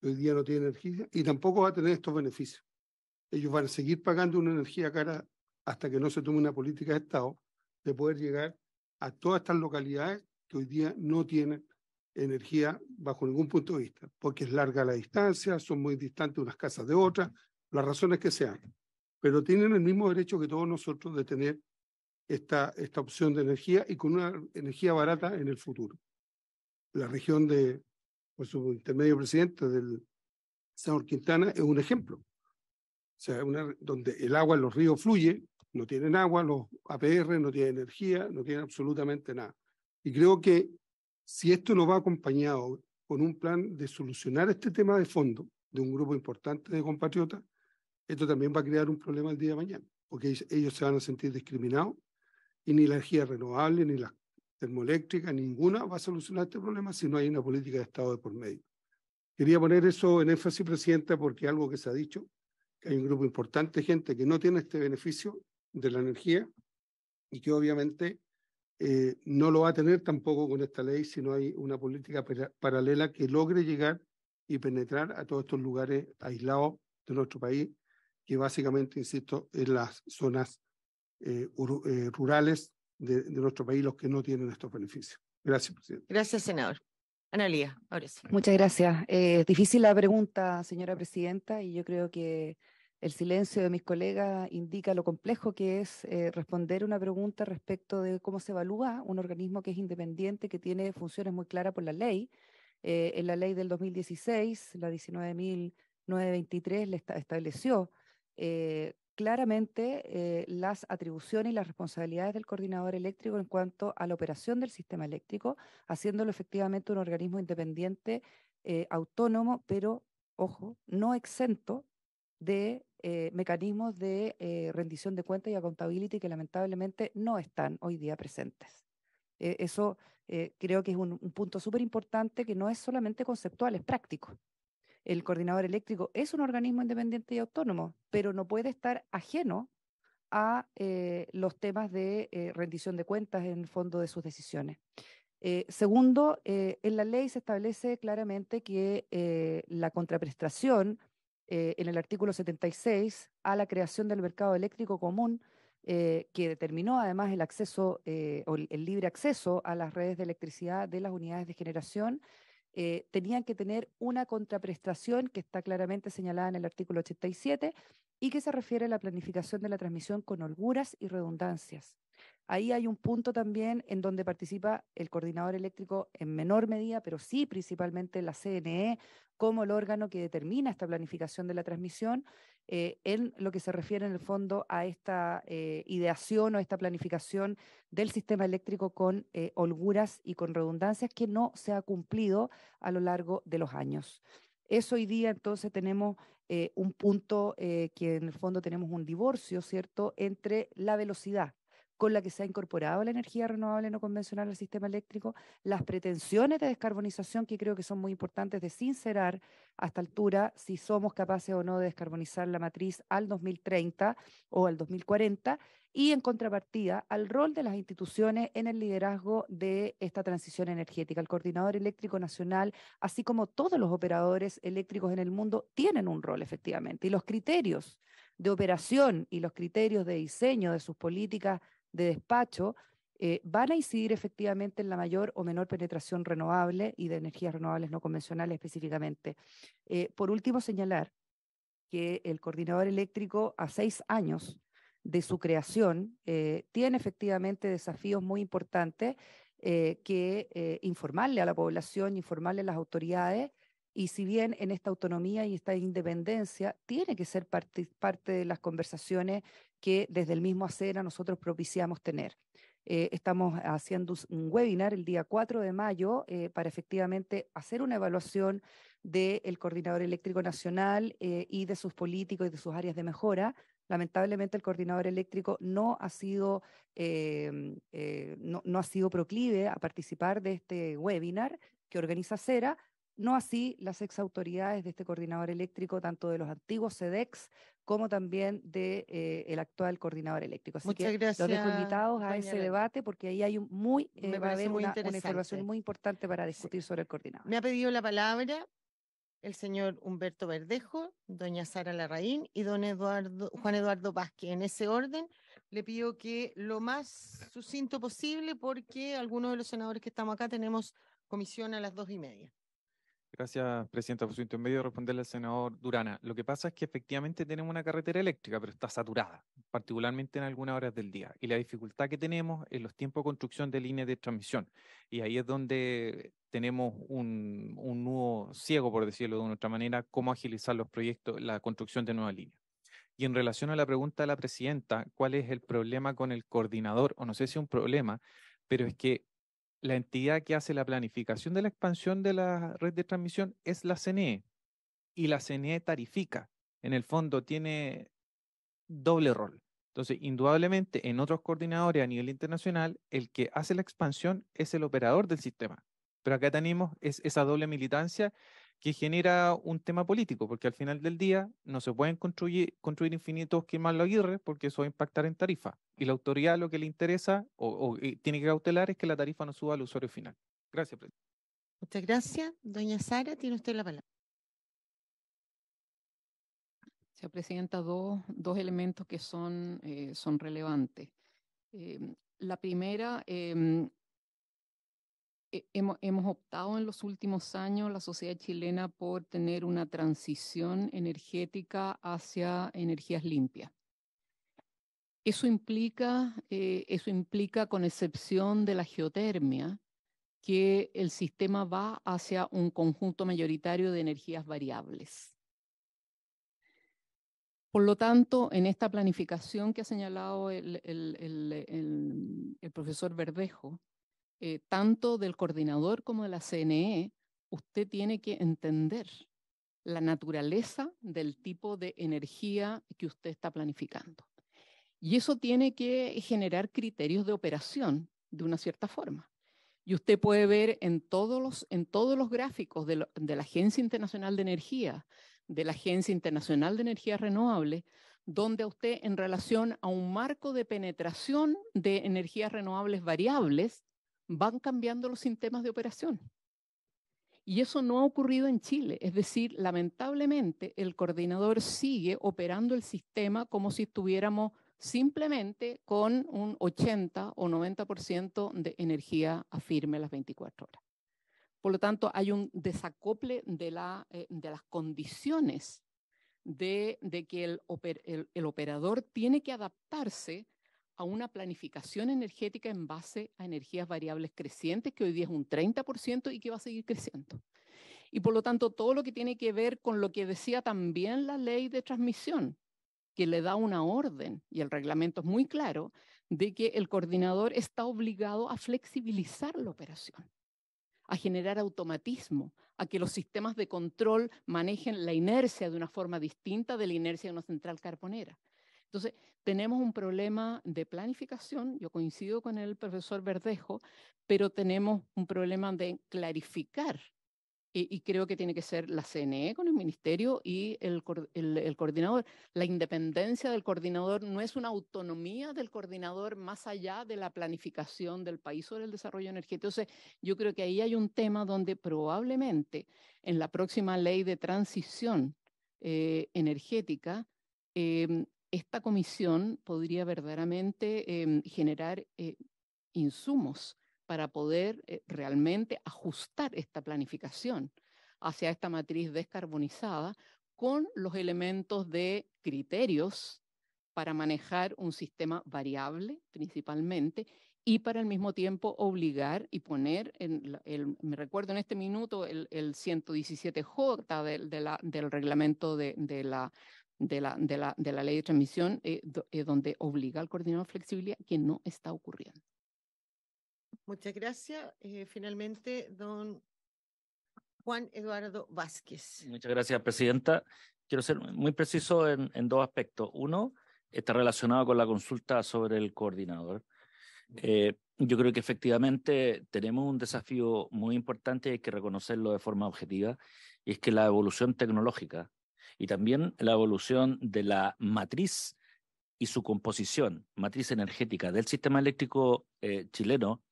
que hoy día no tiene energía y tampoco va a tener estos beneficios. Ellos van a seguir pagando una energía cara hasta que no se tome una política de Estado de poder llegar a todas estas localidades que hoy día no tienen energía bajo ningún punto de vista, porque es larga la distancia, son muy distantes unas casas de otras, las razones que sean, pero tienen el mismo derecho que todos nosotros de tener esta opción de energía y con una energía barata en el futuro. La región por su intermedio presidente del senador Quintana es un ejemplo. O sea, donde el agua en los ríos fluye, no tienen agua, los APR no tienen energía, no tienen absolutamente nada. Y creo que si esto no va acompañado con un plan de solucionar este tema de fondo de un grupo importante de compatriotas, esto también va a crear un problema el día de mañana, porque ellos se van a sentir discriminados y ni la energía renovable, ni la termoeléctrica, ninguna va a solucionar este problema si no hay una política de Estado de por medio. Quería poner eso en énfasis, presidenta, porque algo que se ha dicho, que hay un grupo importante de gente que no tiene este beneficio de la energía y que obviamente no lo va a tener tampoco con esta ley si no hay una política paralela que logre llegar y penetrar a todos estos lugares aislados de nuestro país, que básicamente, insisto, en las zonas rurales de nuestro país, los que no tienen estos beneficios. Gracias, presidente. Gracias, senador. Analía, ahora sí. Muchas gracias. Difícil la pregunta, señora presidenta, y yo creo que el silencio de mis colegas indica lo complejo que es responder una pregunta respecto de cómo se evalúa un organismo que es independiente, que tiene funciones muy claras por la ley. En la ley del 2016, la 19.923, le estableció claramente las atribuciones y las responsabilidades del coordinador eléctrico en cuanto a la operación del sistema eléctrico, haciéndolo efectivamente un organismo independiente, autónomo, pero, ojo, no exento de mecanismos de rendición de cuentas y accountability que lamentablemente no están hoy día presentes. Eso creo que es un punto súper importante que no es solamente conceptual, es práctico. El coordinador eléctrico es un organismo independiente y autónomo, pero no puede estar ajeno a los temas de rendición de cuentas en el fondo de sus decisiones. Segundo, en la ley se establece claramente que la contraprestación en el artículo 76 a la creación del mercado eléctrico común, que determinó además el acceso o el libre acceso a las redes de electricidad de las unidades de generación, tenían que tener una contraprestación que está claramente señalada en el artículo 87 y que se refiere a la planificación de la transmisión con holguras y redundancias. Ahí hay un punto también en donde participa el coordinador eléctrico en menor medida, pero sí principalmente la CNE, como el órgano que determina esta planificación de la transmisión, en lo que se refiere en el fondo a esta ideación o esta planificación del sistema eléctrico con holguras y con redundancias que no se ha cumplido a lo largo de los años. Eso hoy día entonces tenemos un punto que en el fondo tenemos un divorcio, ¿cierto?, entre la velocidad con la que se ha incorporado la energía renovable no convencional al sistema eléctrico, las pretensiones de descarbonización que creo que son muy importantes de sincerar a esta altura si somos capaces o no de descarbonizar la matriz al 2030 o al 2040, y en contrapartida al rol de las instituciones en el liderazgo de esta transición energética. El Coordinador Eléctrico Nacional, así como todos los operadores eléctricos en el mundo, tienen un rol efectivamente, y los criterios de operación y los criterios de diseño de sus políticas de despacho van a incidir efectivamente en la mayor o menor penetración renovable y de energías renovables no convencionales específicamente. Por último, señalar que el coordinador eléctrico a 6 años de su creación tiene efectivamente desafíos muy importantes que informarle a la población, informarle a las autoridades, y si bien en esta autonomía y esta independencia tiene que ser parte de las conversaciones que desde el mismo ACERA nosotros propiciamos tener. Estamos haciendo un webinar el día 4 de mayo para efectivamente hacer una evaluación del Coordinador Eléctrico Nacional y de sus políticos y de sus áreas de mejora. Lamentablemente el Coordinador Eléctrico no ha sido proclive a participar de este webinar que organiza ACERA, no así las exautoridades de este coordinador eléctrico, tanto de los antiguos SEDEX como también del actual coordinador eléctrico. Así Muchas que gracias, los dejo invitados a ese Elena. debate, porque ahí hay va a haber una información muy importante para discutir sobre el coordinador. Me ha pedido la palabra el señor Humberto Verdejo, doña Sara Larraín y don Juan Eduardo Vázquez. En ese orden, le pido que lo más sucinto posible, porque algunos de los senadores que estamos acá tenemos comisión a las 2:30. Gracias, Presidenta, por su intermedio. Responderle al senador Durana. Lo que pasa es que efectivamente tenemos una carretera eléctrica, pero está saturada, particularmente en algunas horas del día. Y la dificultad que tenemos es los tiempos de construcción de líneas de transmisión. Y ahí es donde tenemos un nudo ciego, por decirlo de otra manera, cómo agilizar los proyectos, la construcción de nuevas líneas. Y en relación a la pregunta de la Presidenta, ¿cuál es el problema con el coordinador? O no sé si es un problema, pero es que la entidad que hace la planificación de la expansión de la red de transmisión es la CNE, y la CNE tarifica. En el fondo tiene doble rol. Entonces, indudablemente, en otros coordinadores a nivel internacional, el que hace la expansión es el operador del sistema. Pero acá tenemos esa doble militancia que genera un tema político, porque al final del día no se pueden construir infinitos Quirmanlo Aguirre, porque eso va a impactar en tarifa. Y la autoridad lo que le interesa o tiene que cautelar es que la tarifa no suba al usuario final. Gracias, Presidente. Muchas gracias. Doña Sara, tiene usted la palabra. Señora Presidenta, dos elementos que son relevantes. La primera, hemos optado en los últimos años, la sociedad chilena, por tener una transición energética hacia energías limpias. Eso implica, con excepción de la geotermia, que el sistema va hacia un conjunto mayoritario de energías variables. Por lo tanto, en esta planificación que ha señalado el profesor Verdejo, tanto del coordinador como de la CNE, usted tiene que entender la naturaleza del tipo de energía que usted está planificando. Y eso tiene que generar criterios de operación de una cierta forma. Y usted puede ver en todos los gráficos de la Agencia Internacional de Energía, de la Agencia Internacional de Energías Renovables, donde a usted, en relación a un marco de penetración de energías renovables variables, van cambiando los sistemas de operación. Y eso no ha ocurrido en Chile. Es decir, lamentablemente, el coordinador sigue operando el sistema como si estuviéramos simplemente con un 80 o 90% de energía a firme las 24 horas. Por lo tanto, hay un desacople de las condiciones de que el operador tiene que adaptarse a una planificación energética en base a energías variables crecientes, que hoy día es un 30% y que va a seguir creciendo. Y por lo tanto, todo lo que tiene que ver con lo que decía también la ley de transmisión, que le da una orden, y el reglamento es muy claro, de que el coordinador está obligado a flexibilizar la operación, a generar automatismo, a que los sistemas de control manejen la inercia de una forma distinta de la inercia de una central carbonera. Entonces, tenemos un problema de planificación, yo coincido con el profesor Verdejo, pero tenemos un problema de clarificar, y creo que tiene que ser la CNE con el ministerio y el coordinador. La independencia del coordinador no es una autonomía del coordinador más allá de la planificación del país sobre el desarrollo energético. Entonces, yo creo que ahí hay un tema donde probablemente en la próxima ley de transición energética, esta comisión podría verdaderamente generar insumos para poder realmente ajustar esta planificación hacia esta matriz descarbonizada con los elementos de criterios para manejar un sistema variable principalmente y para al mismo tiempo obligar y poner, me recuerdo en este minuto, el 117J del reglamento de la ley de transmisión, donde obliga al coordinador de flexibilidad, que no está ocurriendo. Muchas gracias. Finalmente, don Juan Eduardo Vázquez. Muchas gracias, presidenta. Quiero ser muy preciso en dos aspectos. Uno, está relacionado con la consulta sobre el coordinador. Yo creo que efectivamente tenemos un desafío muy importante y hay que reconocerlo de forma objetiva, y es que la evolución tecnológica y también la evolución de la matriz y su composición, matriz energética del sistema eléctrico chileno,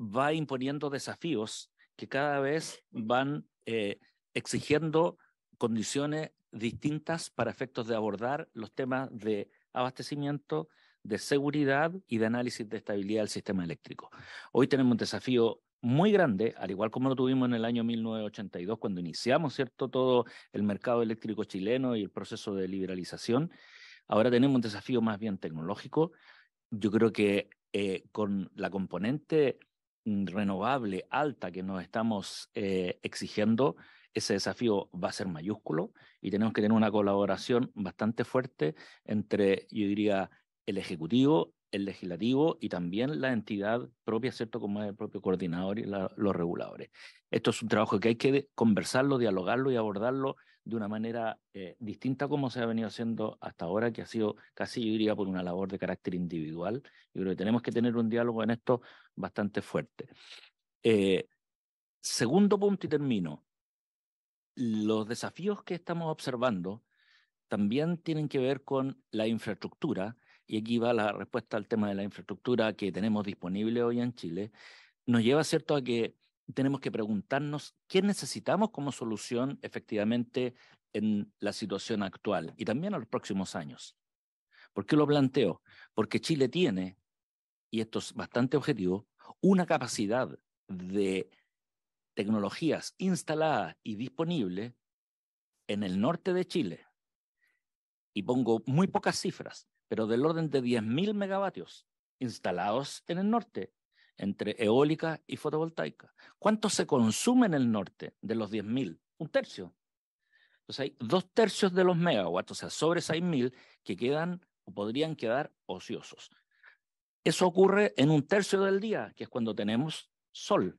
va imponiendo desafíos que cada vez van exigiendo condiciones distintas para efectos de abordar los temas de abastecimiento, de seguridad y de análisis de estabilidad del sistema eléctrico. Hoy tenemos un desafío muy grande, al igual como lo tuvimos en el año 1982, cuando iniciamos, ¿cierto?, todo el mercado eléctrico chileno y el proceso de liberalización. Ahora tenemos un desafío más bien tecnológico. Yo creo que con la componente renovable alta que nos estamos exigiendo, ese desafío va a ser mayúsculo y tenemos que tener una colaboración bastante fuerte entre, yo diría, el Ejecutivo, el Legislativo y también la entidad propia, ¿cierto?, como es el propio coordinador y los reguladores. Esto es un trabajo que hay que conversarlo, dialogarlo y abordarlo de una manera distinta como se ha venido haciendo hasta ahora, que ha sido casi, yo diría, por una labor de carácter individual. Yo creo que tenemos que tener un diálogo en esto bastante fuerte. Segundo punto y termino. Los desafíos que estamos observando también tienen que ver con la infraestructura, y aquí va la respuesta al tema de la infraestructura que tenemos disponible hoy en Chile. Nos lleva, ¿cierto?, a que tenemos que preguntarnos qué necesitamos como solución efectivamente en la situación actual y también a los próximos años. ¿Por qué lo planteo? Porque Chile tiene, y esto es bastante objetivo, una capacidad de tecnologías instaladas y disponibles en el norte de Chile, y pongo muy pocas cifras, pero del orden de 10.000 megavatios instalados en el norte, entre eólica y fotovoltaica. ¿Cuánto se consume en el norte de los 10.000? Un tercio. Entonces hay 2/3 de los megawatts, o sea, sobre 6.000, que quedan o podrían quedar ociosos. Eso ocurre en 1/3 del día, que es cuando tenemos sol.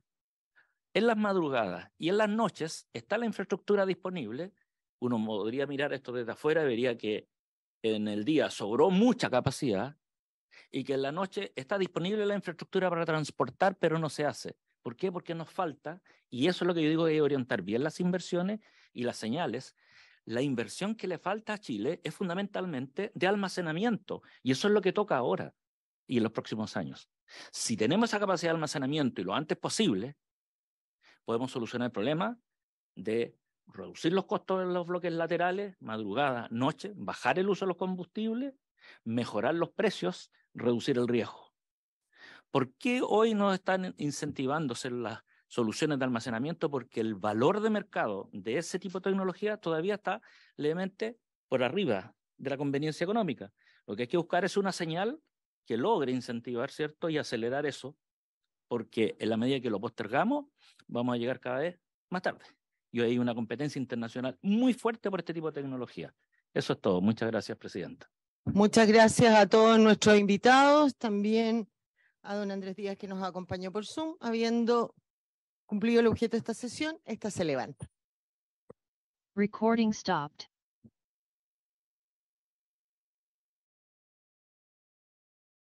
En las madrugadas y en las noches está la infraestructura disponible. Uno podría mirar esto desde afuera y vería que en el día sobró mucha capacidad y que en la noche está disponible la infraestructura para transportar, pero no se hace. ¿Por qué? Porque nos falta, y eso es lo que yo digo, que orientar bien las inversiones y las señales. La inversión que le falta a Chile es fundamentalmente de almacenamiento, y eso es lo que toca ahora y en los próximos años. Si tenemos esa capacidad de almacenamiento y lo antes posible, podemos solucionar el problema de reducir los costos en los bloques laterales, madrugada, noche, bajar el uso de los combustibles, mejorar los precios, reducir el riesgo. ¿Por qué hoy no están incentivándose soluciones de almacenamiento, porque el valor de mercado de ese tipo de tecnología todavía está levemente por arriba de la conveniencia económica. Lo que hay que buscar es una señal que logre incentivar, ¿cierto?, y acelerar eso, porque en la medida que lo postergamos, vamos a llegar cada vez más tarde. Y hay una competencia internacional muy fuerte por este tipo de tecnología. Eso es todo. Muchas gracias, Presidenta. Muchas gracias a todos nuestros invitados, también a don Andrés Díaz, que nos acompañó por Zoom. Habiendo cumplido el objeto de esta sesión, esta se levanta. Recording stopped.